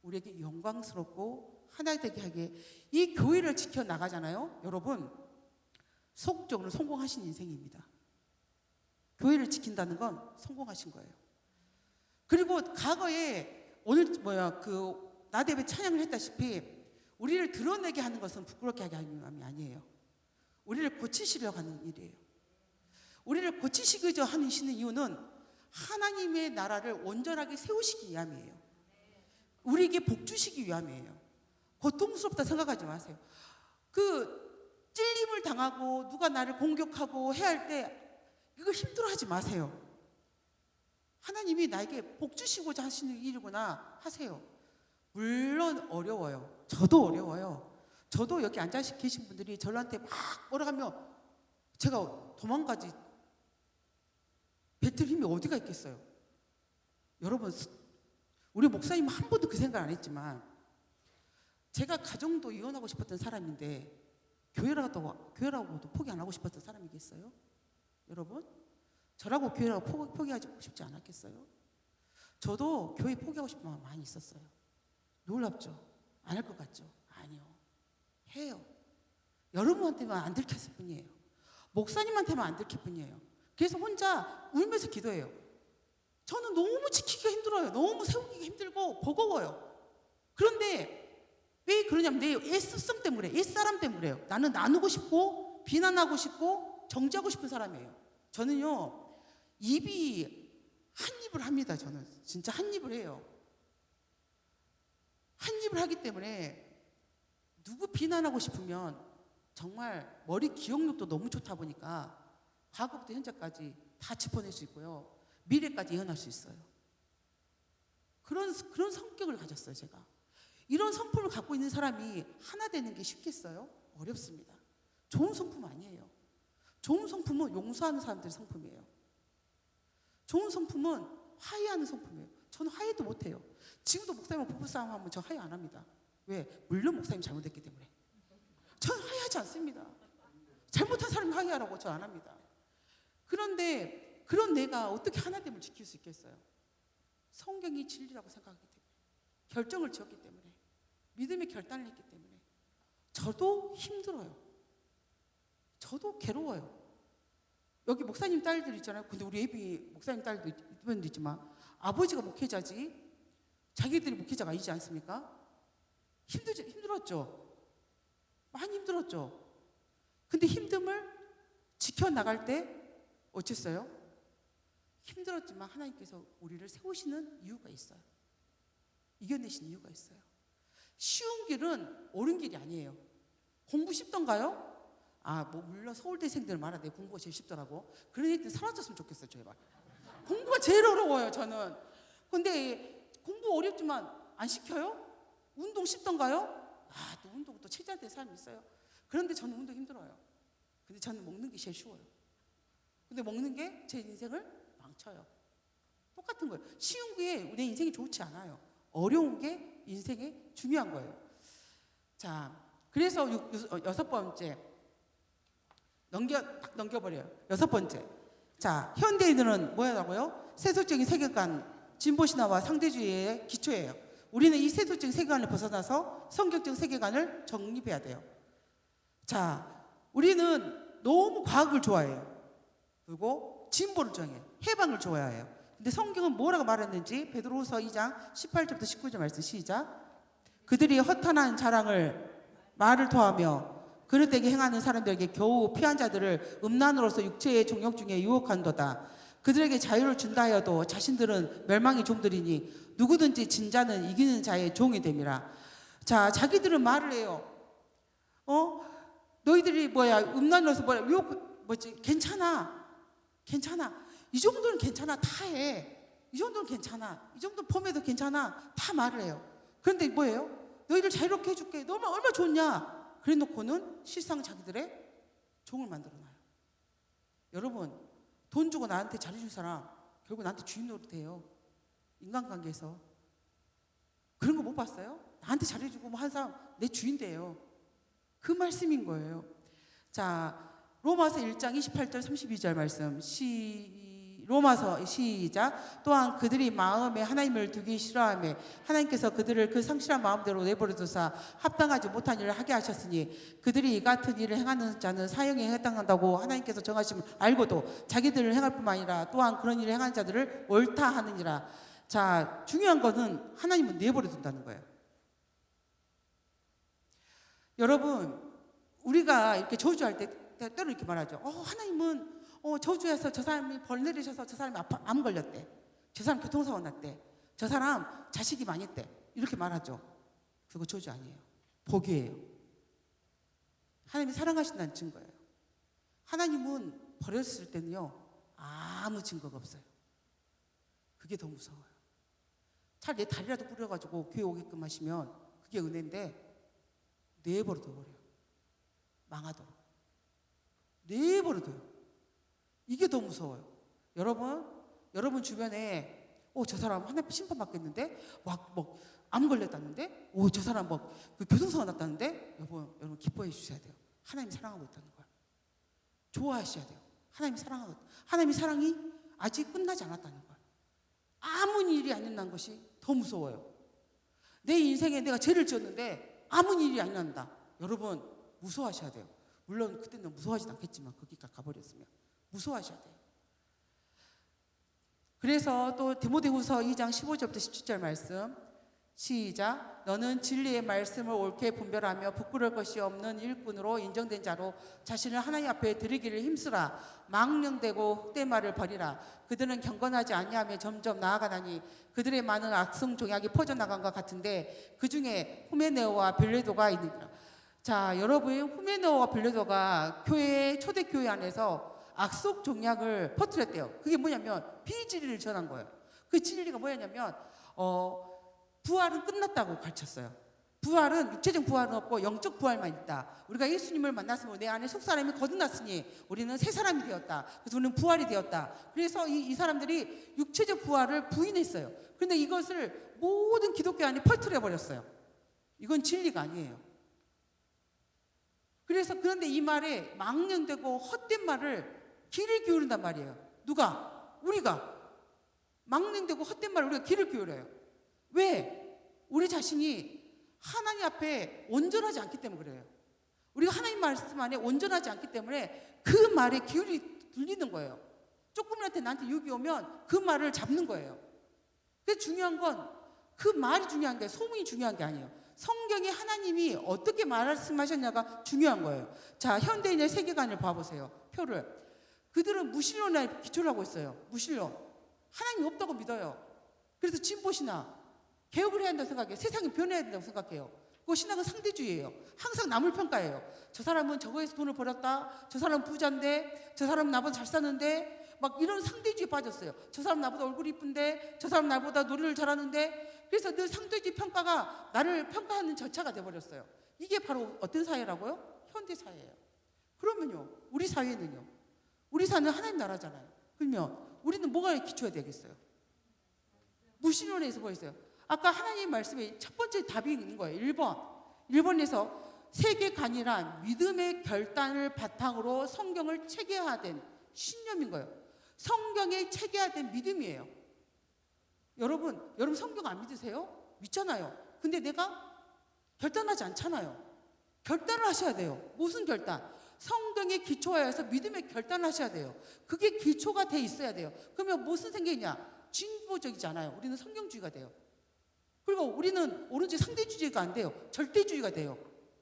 우리에게 영광스럽고 하나 되게 하기에 이 교회를 지켜나가잖아요. 여러분, 속적으로 성공하신 인생입니다. 교회를 지킨다는 건 성공하신 거예요. 그리고 과거에 오늘 나대회 찬양을 했다시피 우리를 드러내게 하는 것은 부끄럽게 하게 하는 마음이 아니에요. 우리를 고치시려고 하는 일이에요. 우리를 고치시고자 하는 이유는 하나님의 나라를 온전하게 세우시기 위함이에요. 우리에게 복 주시기 위함이에요. 고통스럽다 생각하지 마세요. 찔림을 당하고 누가 나를 공격하고 해야 할 때 이거 힘들어하지 마세요. 하나님이 나에게 복 주시고자 하시는 일이구나 하세요. 물론 어려워요. 저도 어려워요. 저도 여기 앉아 계신 분들이 저한테 막 뭐라 하면 제가 도망가지 뱉을 힘이 어디가 있겠어요. 여러분, 우리 목사님 한 번도 그 생각 안 했지만 제가 가정도 이혼하고 싶었던 사람인데 교회라고도 포기 안 하고 싶었던 사람이겠어요? 여러분, 저라고 교회라고 포기하고 싶지 않았겠어요? 저도 교회 포기하고 싶은 마음 많이 있었어요. 놀랍죠? 안 할 것 같죠? 아니요. 해요. 여러분한테만 안 들켰을 뿐이에요. 목사님한테만 안 들킬 뿐이에요. 그래서 혼자 울면서 기도해요. 저는 너무 지키기가 힘들어요. 너무 세우기가 힘들고 버거워요. 그런데 왜 그러냐면 내 애쓰성 때문에, 옛사람 때문에 그래요. 나는 나누고 싶고 비난하고 싶고 정죄하고 싶은 사람이에요. 저는요, 한 입을 합니다. 저는 진짜 한 입을 해요. 한 입을 하기 때문에 누구 비난하고 싶으면 정말 머리 기억력도 너무 좋다 보니까 과거부터 현재까지 다 짚어낼 수 있고요. 미래까지 예언할 수 있어요. 그런 성격을 가졌어요, 제가. 이런 성품을 갖고 있는 사람이 하나 되는 게 쉽겠어요? 어렵습니다. 좋은 성품 아니에요. 좋은 성품은 용서하는 사람들의 성품이에요. 좋은 성품은 화해하는 성품이에요. 저는 화해도 못해요. 지금도 목사님하고 부부싸움 하면 저 화해 안 합니다. 왜? 물론 목사님 잘못했기 때문에. 저는 화해하지 않습니다. 잘못한 사람이 화해하라고 저 안 합니다. 그런데 그런 내가 어떻게 하나됨을 지킬 수 있겠어요? 성경이 진리라고 생각하기 때문에, 결정을 지었기 때문에, 믿음의 결단을 했기 때문에. 저도 힘들어요. 저도 괴로워요. 여기 목사님 딸들 있잖아요. 근데 우리 애비 목사님 딸도 있지만 아버지가 목회자지 자기들이 목회자가 아니지 않습니까? 힘들었죠. 많이 힘들었죠. 근데 힘듦을 지켜나갈 때 어쨌어요? 힘들었지만 하나님께서 우리를 세우시는 이유가 있어요. 이겨내신 이유가 있어요. 쉬운 길은 옳은 길이 아니에요. 공부 쉽던가요? 물론 서울대생들 말하는데 공부가 제일 쉽더라고. 그런 애들 사라졌으면 좋겠어요, 제발. 공부가 제일 어려워요, 저는. 근데 공부 어렵지만 안 시켜요? 운동 쉽던가요? 또 운동 또 체질한테 사람이 있어요. 그런데 저는 운동 힘들어요. 근데 저는 먹는 게 제일 쉬워요. 근데 먹는 게 제 인생을 망쳐요. 똑같은 거예요. 쉬운 게 내 인생이 좋지 않아요. 어려운 게 인생에 중요한 거예요. 자, 그래서 여섯 번째 딱 넘겨버려요. 여섯 번째. 자, 현대인들은 뭐라고요? 세속적인 세계관, 진보신화와 상대주의의 기초예요. 우리는 이 세속적인 세계관을 벗어나서 성경적 세계관을 정립해야 돼요. 자, 우리는 너무 과학을 좋아해요. 그리고 진보를 좋아해요. 해방을 좋아해요. 근데 성경은 뭐라고 말했는지 베드로후서 2장 18절부터 19절 말씀 시작. 그들이 허탄한 자랑을 말을 토하며 그릇되게 행하는 사람들에게 겨우 피한 자들을 음란으로서 육체의 정욕 중에 유혹한도다. 그들에게 자유를 준다 하여도 자신들은 멸망의 종들이니 누구든지 진 자는 이기는 자의 종이 됨이라. 자, 자기들은 말을 해요. 너희들이 음란으로서 괜찮아. 이 정도는 괜찮아. 다 해. 이 정도는 괜찮아. 이 정도 범해도 괜찮아. 다 말을 해요. 그런데 뭐예요? 너희들 자유롭게 해줄게. 너 얼마나 좋냐? 그래 놓고는 실상 자기들의 종을 만들어놔요. 여러분, 돈 주고 나한테 잘해줄 사람 결국 나한테 주인 노릇해요. 인간관계에서. 그런 거 못 봤어요? 나한테 잘해주고 뭐 한 사람 내 주인데요. 그 말씀인 거예요. 자, 로마서 1장 28절 32절 말씀 로마서 시작. 또한 그들이 마음에 하나님을 두기 싫어하며 하나님께서 그들을 그 상실한 마음대로 내버려 두사 합당하지 못한 일을 하게 하셨으니 그들이 이 같은 일을 행하는 자는 사형에 해당한다고 하나님께서 정하심을 알고도 자기들을 행할 뿐만 아니라 또한 그런 일을 행하는 자들을 옳다 하느니라. 자, 중요한 거는 하나님은 내버려 둔다는 거예요. 여러분, 우리가 이렇게 저주할 때 때로 이렇게 말하죠. 하나님은 저주해서 저 사람이 벌 내리셔서 저 사람이 암 걸렸대. 저 사람 교통사고 났대. 저 사람 자식이 많이 있대. 이렇게 말하죠. 그거 저주 아니에요. 복이에요. 하나님이 사랑하신다는 증거예요. 하나님은 버렸을 때는요, 아무 증거가 없어요. 그게 더 무서워요. 차라리 내 다리라도 뿌려가지고 교회 오게끔 하시면 그게 은혜인데 내버려 둬버려요. 망하도록. 내버려 둬요. 이게 더 무서워요. 여러분 주변에 저 사람 하나님 심판받겠는데? 암 걸렸다는데? 저 사람 그 교통사고 났다는데? 여러분 기뻐해 주셔야 돼요. 하나님 사랑하고 있다는 거예요. 좋아하셔야 돼요. 하나님의 사랑이 아직 끝나지 않았다는 거예요. 아무 일이 안 일어난 것이 더 무서워요. 내 인생에 내가 죄를 지었는데 아무 일이 안 일어난다. 여러분 무서워하셔야 돼요. 물론 그때는 무서워하지도 않겠지만 거기까지 가버렸으면 무서워하셔야 돼요. 그래서 또 디모데후서 2장 15절부터 17절 말씀 시작. 너는 진리의 말씀을 옳게 분별하며 부끄러울 것이 없는 일꾼으로 인정된 자로 자신을 하나님 앞에 드리기를 힘쓰라. 망령되고 헛된 말을 버리라. 그들은 경건하지 아니하며 점점 나아가다니 그들의 많은 악성 종약이 퍼져나간 것 같은데 그 중에 후메네오와 빌레도가 있느니라. 자, 여러분, 후메네오와 빌레도가 초대교회 안에서 악속 종약을 퍼뜨렸대요. 그게 뭐냐면 비진리를 전한 거예요. 그 진리가 뭐냐면 부활은 끝났다고 가르쳤어요. 부활은 육체적 부활은 없고 영적 부활만 있다. 우리가 예수님을 만났으면 내 안에 속사람이 거듭났으니 우리는 새 사람이 되었다. 그래서 우리는 부활이 되었다. 그래서 이 사람들이 육체적 부활을 부인했어요. 그런데 이것을 모든 기독교 안에 퍼뜨려 버렸어요. 이건 진리가 아니에요. 그런데 이 말에 망령되고 헛된 말을 귀를 기울인단 말이에요. 누가? 우리가. 망령되고 헛된 말을 우리가 귀를 기울여요. 왜? 우리 자신이 하나님 앞에 온전하지 않기 때문에 그래요. 우리가 하나님 말씀 안에 온전하지 않기 때문에 그 말에 기울이 들리는 거예요. 조금이라도 나한테 욕이 오면 그 말을 잡는 거예요. 그래서 중요한 건 그 말이 중요한 게 소문이 중요한 게 아니에요. 성경에 하나님이 어떻게 말씀하셨냐가 중요한 거예요. 자, 현대인의 세계관을 봐보세요. 표를. 그들은 무신론에 기초를 하고 있어요. 무신론. 하나님이 없다고 믿어요. 그래서 진보신화, 개혁을 해야 한다고 생각해요. 세상이 변해야 된다고 생각해요. 그 신앙은 상대주의예요. 항상 남을 평가해요. 저 사람은 저거에서 돈을 벌었다. 저 사람은 부자인데. 저 사람은 나보다 잘 사는데. 막 이런 상대주의에 빠졌어요. 저 사람 나보다 얼굴이 이쁜데. 저 사람 나보다 노래를 잘하는데. 그래서 늘 상대주의 평가가 나를 평가하는 절차가 돼버렸어요. 이게 바로 어떤 사회라고요? 현대 사회예요. 그러면요, 우리 사회는요? 우리 사회는 하나님 나라잖아요. 그러면 우리는 뭐가 기초해야 되겠어요? 무신론에서 뭐 있어요? 아까 하나님 말씀에 첫 번째 답이 있는 거예요. 1번에서 세계관이란 믿음의 결단을 바탕으로 성경을 체계화된 신념인 거예요. 성경에 체계화된 믿음이에요. 여러분 성경 안 믿으세요? 믿잖아요. 근데 내가 결단하지 않잖아요. 결단을 하셔야 돼요. 무슨 결단? 성경에 기초하여서 믿음의 결단을 하셔야 돼요. 그게 기초가 돼 있어야 돼요. 그러면 무슨 생각이냐? 진보적이지 않아요. 우리는 성경주의가 돼요. 그리고 우리는 오로지 상대주의가 안 돼요. 절대주의가 돼요.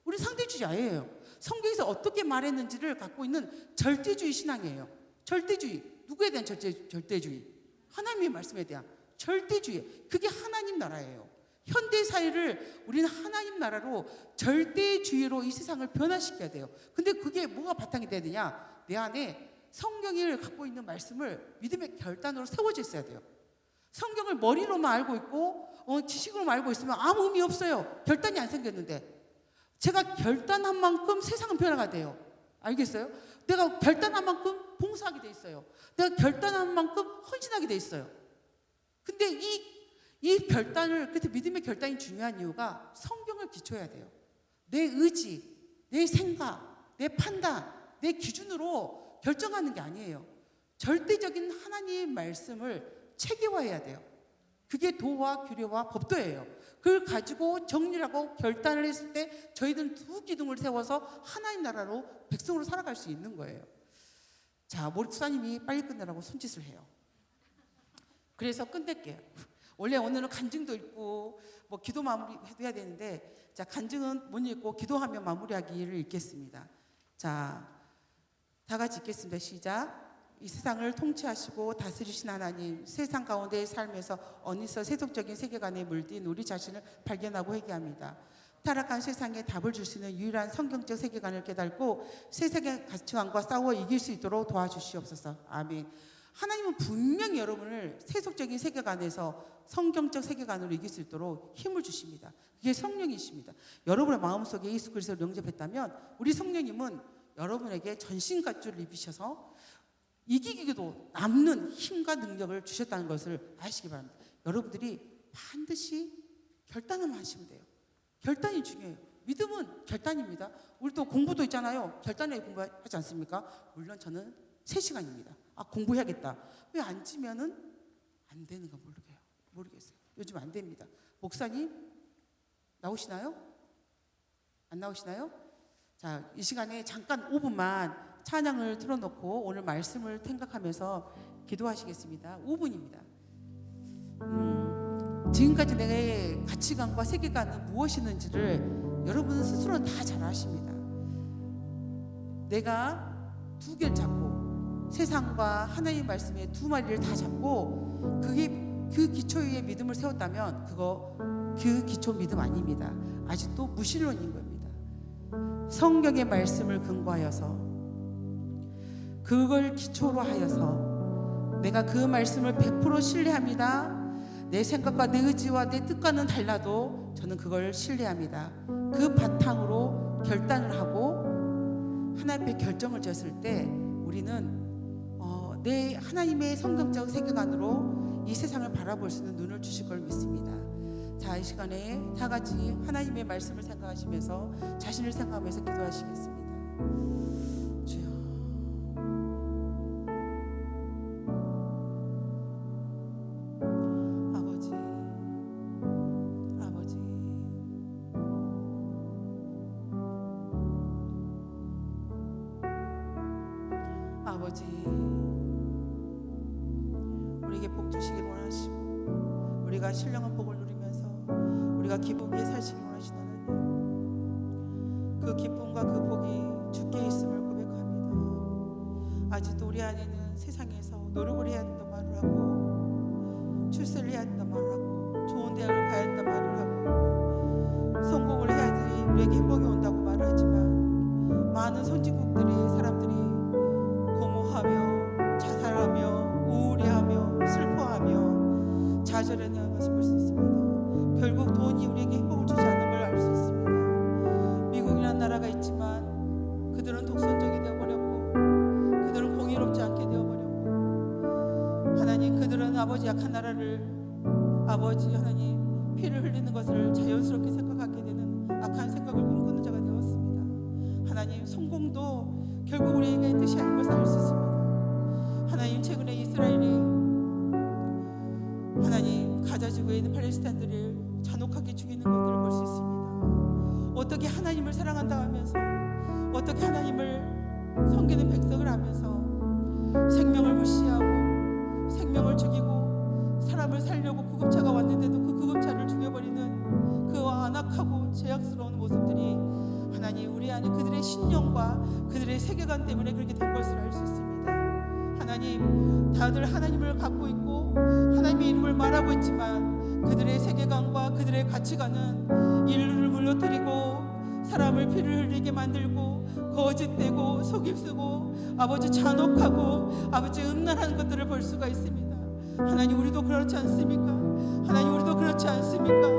우리 상대주의자예요. 성경에서 어떻게 말했는지를 갖고 있는 절대주의 신앙이에요. 절대주의. 누구에 대한 절대주의? 하나님의 말씀에 대한 절대주의. 그게 하나님 나라예요. 현대 사회를 우리는 하나님 나라로 절대주의로 이 세상을 변화시켜야 돼요. 근데 그게 뭐가 바탕이 돼야 되냐? 내 안에 성경을 갖고 있는 말씀을 믿음의 결단으로 세워져 있어야 돼요. 성경을 머리로만 알고 있고 지식으로만 알고 있으면 아무 의미 없어요. 결단이 안 생겼는데. 제가 결단한 만큼 세상은 변화가 돼요. 알겠어요? 내가 결단한 만큼 봉사하게 돼 있어요. 내가 결단한 만큼 헌신하게 돼 있어요. 근데 이 결단을, 그래서 믿음의 결단이 중요한 이유가 성경을 기초해야 돼요. 내 의지, 내 생각, 내 판단, 내 기준으로 결정하는 게 아니에요. 절대적인 하나님의 말씀을 체계화해야 돼요. 그게 도와 규례와 법도예요. 그걸 가지고 정리를 하고 결단을 했을 때 저희들은 두 기둥을 세워서 하나님 나라로 백성으로 살아갈 수 있는 거예요. 자, 목사님이 빨리 끝내라고 손짓을 해요. 그래서 끝낼게요. 원래 오늘은 간증도 읽고 뭐 기도 마무리 해야 되는데, 자, 간증은 못 읽고 기도하며 마무리하기를 읽겠습니다. 자, 다 같이 읽겠습니다. 시작. 이 세상을 통치하시고 다스리신 하나님, 세상 가운데의 삶에서 어느새 세속적인 세계관에 물든 우리 자신을 발견하고 회개합니다. 타락한 세상에 답을 줄 수 있는 유일한 성경적 세계관을 깨닫고 세상의 가치관과 싸워 이길 수 있도록 도와주시옵소서. 아멘. 하나님은 분명히 여러분을 세속적인 세계관에서 성경적 세계관으로 이길 수 있도록 힘을 주십니다. 그게 성령이십니다. 여러분의 마음속에 예수 그리스도를 영접했다면 우리 성령님은 여러분에게 전신갑주를 입히셔서 이기기도 남는 힘과 능력을 주셨다는 것을 아시기 바랍니다. 여러분들이 반드시 결단을 하시면 돼요. 결단이 중요해요. 믿음은 결단입니다. 우리 또 공부도 있잖아요. 결단에 공부하지 않습니까? 물론 저는 3시간입니다. 아, 공부해야겠다. 왜 앉으면은 안 되는가 모르겠어요. 요즘 안 됩니다. 목사님 나오시나요? 안 나오시나요? 자, 이 시간에 잠깐 5분만 찬양을 틀어놓고 오늘 말씀을 생각하면서 기도하시겠습니다. 5분입니다. 지금까지 내 가치관과 세계관은 무엇이었는지를 여러분 스스로는 다 잘 아십니다. 내가 두 개를 잡고 세상과 하나님의 말씀의 두 마리를 다 잡고 그게 그 기초 위에 믿음을 세웠다면 그 기초 믿음 아닙니다. 아직도 무신론인 겁니다. 성경의 말씀을 근거하여서 그걸 기초로 하여서 내가 그 말씀을 100% 신뢰합니다. 내 생각과 내 의지와 내 뜻과는 달라도 저는 그걸 신뢰합니다. 그 바탕으로 결단을 하고 하나님 앞에 결정을 지었을 때 우리는 내 하나님의 성경적 세계관으로 이 세상을 바라볼 수 있는 눈을 주실 걸 믿습니다. 자, 이 시간에 다 같이 하나님의 말씀을 생각하시면서 자신을 생각하면서 기도하시겠습니다. 주여, 아버지, 우리에게 복 주시길 원하시고 우리가 신령한 복을 누리면서 우리가 기쁘게 살시길 원하시는 하나님, 그 기쁨과 그 복이 주께 있음을 고백합니다. 아직도 우리 안에는 세상에서 노력을 해야 한다 말을 하고 출세를 해야 한다 말을 하고 좋은 대학을 가야 한다 말을 하고 성공을 해야지 우리에게 행복이 온다고 말을 하지만 많은 선진국들의 사람들이 고모하며 자살하며 우울해하며 슬퍼하며 좌절하는 것을 볼 수 있습니다. 결국 돈이 우리에게 행복을 주지 않는 걸 알 수 있습니다. 미국이라는 나라가 있지만 그들은 독선적이 되어버렸고 그들은 공의롭지 않게 되어버렸고 하나님, 그들은 아버지 약한 나라를 아버지 하나님 피를 흘리는 것을 자연스럽게 생각하게 되는 악한 생각을 꿈꾸는 자가 되었습니다. 하나님, 성공도 결국 우리에게 뜻이 아닌 것을 알 수 있습니다. 하나님, 최근에 이스라엘이 하나님 가자지구에 있는 팔레스타인들을 잔혹하게 죽이는 것들을 볼 수 있습니다. 어떻게 하나님을 사랑한다 하면서 어떻게 하나님을 섬기는 백성을 하면서 생명을 무시하고 생명을 죽이고 사람을 살려고 구급차가 왔는데도 그 구급차를 죽여버리는 그 안악하고 죄악스러운 모습들이 하나님, 우리 안에 그들의 신념과 그들의 세계관 때문에 그렇게 된 것을 알 수 있습니다. 하나님, 다들 하나님을 갖고 있고 하나님의 이름을 말하고 있지만 그들의 세계관과 그들의 가치관은 인류를 물러뜨리고 사람을 피를 흘리게 만들고 거짓되고 속임수고 아버지 잔혹하고 아버지 음란한 것들을 볼 수가 있습니다. 하나님, 우리도 그렇지 않습니까? 하나님, 우리도 그렇지 않습니까?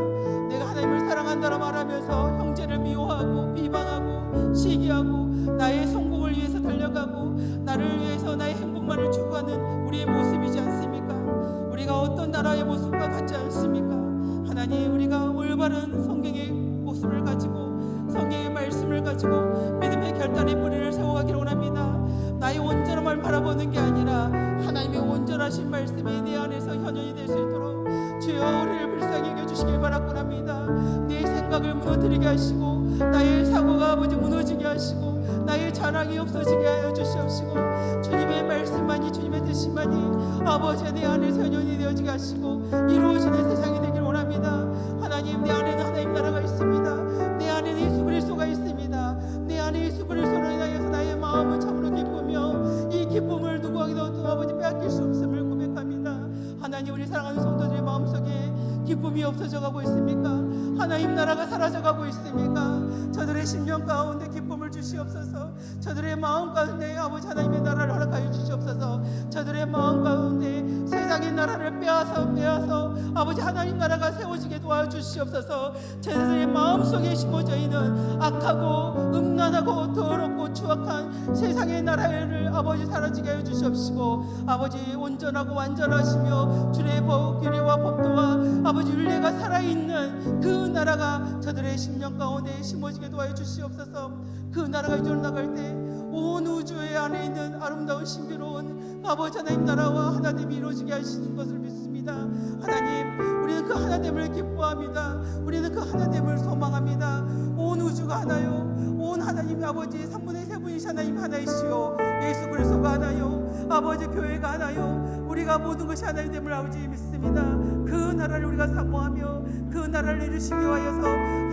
내가 하나님을 사랑한다라 말하면서 형제를 미워하고 비방하고 시기하고 나의 성공을 위해서 달려가고 나를 위해서 나의 행복만을 추구하는 우리의 모습이지 않습니까? 우리가 어떤 나라의 모습과 같지 않습니까? 성경의 말씀을 가지고 믿음의 결단의 뿌리를 세워가기를 원합니다. 나의 온전함을 바라보는 게 아니라 하나님의 온전하신 말씀이 내 안에서 현현이 될 수 있도록 주여 우리를 불쌍히 여겨주시길 바라곤 합니다. 내 생각을 무너뜨리게 하시고 나의 사고가 아버지 무너지게 하시고 나의 자랑이 없어지게 하여 주시옵시고 주님의 말씀만이 주님의 뜻만이 아버지 내 안에서 현현이 되어지게 하시고 이루어지는 세상이 되길 원합니다. 하나님, 내 안에는 하나님 나라가 있습니다. 내 안에는 예수 그리스도가 있습니다. 내 안에 예수 그리스도로 인하여서 나의 마음은 참으로 기쁘며 이 기쁨을 누구에게도 또 아버지 빼앗길 수 없음을 고백합니다. 하나님, 우리 사랑하는 성도들의 마음속에 기쁨이 없어져 가고 있습니까? 하나님 나라가 사라져 가고 있습니까? 저들의 심령 가운데 기쁨을 주시옵소서. 저들의 마음 가운데 아버지 하나님의 나라를 허락하여 주시옵소서. 저들의 마음 가운데 세상의 나라를 빼앗아 아버지 하나님 나라가 세워지게 도와주시옵소서. 저들의 마음속에 심어져 있는 악하고 음란하고 더럽고 추악한 세상의 나라를 아버지 사라지게 하여 주시옵시고 아버지 온전하고 완전하시며 주의 규례와 법도와 아버지 율례가 살아있는 그 나라가 저들의 심령 가운데 심어지게 도와여 주시옵소서. 그 나라가 이리로 나갈 때 온 우주의 안에 있는 아름다운 신비로운 아버지 하나님 나라와 하나됨이 이루어지게 하시는 것을 믿습니다. 하나님, 우리는 그 하나됨을 기뻐합니다. 우리는 그 하나됨을 소망합니다. 온 우주가 하나요, 온 하나님 아버지 3분의 3분이신 하나님 하나이시오, 예수 그리스도가 하나요, 아버지 교회가 하나요, 우리가 모든 것이 하나님됨을 아버지 믿습니다. 그 나라를 우리가 사모하며 그 나라를 이루시기 위하여서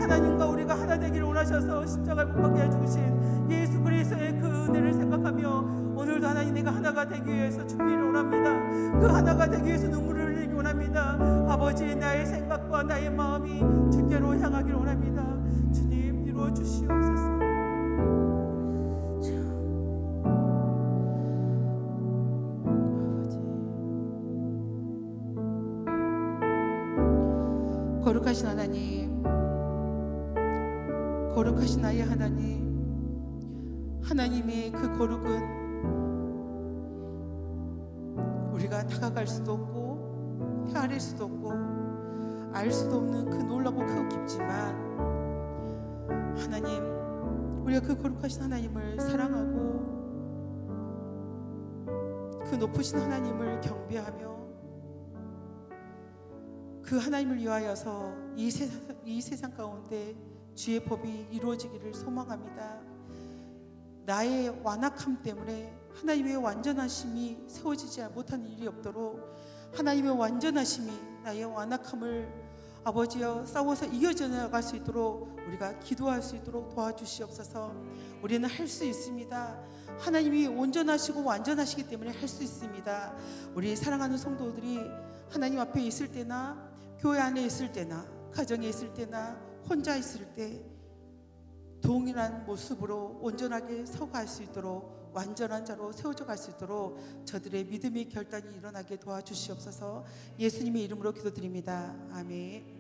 하나님과 우리가 하나 되기를 원하셔서 십자가를 못 박게 해주신 예수 그리스도의 그 은혜를 생각하며 오늘도 하나님 내가 하나가 되기 위해서 죽기를 원합니다. 그 하나가 되기 위해서 눈물을 흘리기 원합니다. 아버지, 나의 생각과 나의 마음이 주께로 향하기를 원합니다. 주님, 이루어 주시옵소서. 거룩하신 하나님, 거룩하신 나의 하나님, 하나님의 그 거룩은 우리가 다가갈 수도 없고 헤아릴 수도 없고 알 수도 없는 그 놀라고 크고 깊지만 하나님, 우리가 그 거룩하신 하나님을 사랑하고 그 높으신 하나님을 경배하며 그 하나님을 위하여서 이 세상 가운데 주의 법이 이루어지기를 소망합니다. 나의 완악함 때문에 하나님의 완전하심이 세워지지 못하는 일이 없도록 하나님의 완전하심이 나의 완악함을 아버지여 싸워서 이겨져 나갈 수 있도록 우리가 기도할 수 있도록 도와주시옵소서. 우리는 할 수 있습니다. 하나님이 온전하시고 완전하시기 때문에 할 수 있습니다. 우리 사랑하는 성도들이 하나님 앞에 있을 때나 교회 안에 있을 때나 가정에 있을 때나 혼자 있을 때 동일한 모습으로 온전하게 서갈 수 있도록 완전한 자로 세워져 갈 수 있도록 저들의 믿음의 결단이 일어나게 도와주시옵소서. 예수님의 이름으로 기도드립니다. 아멘.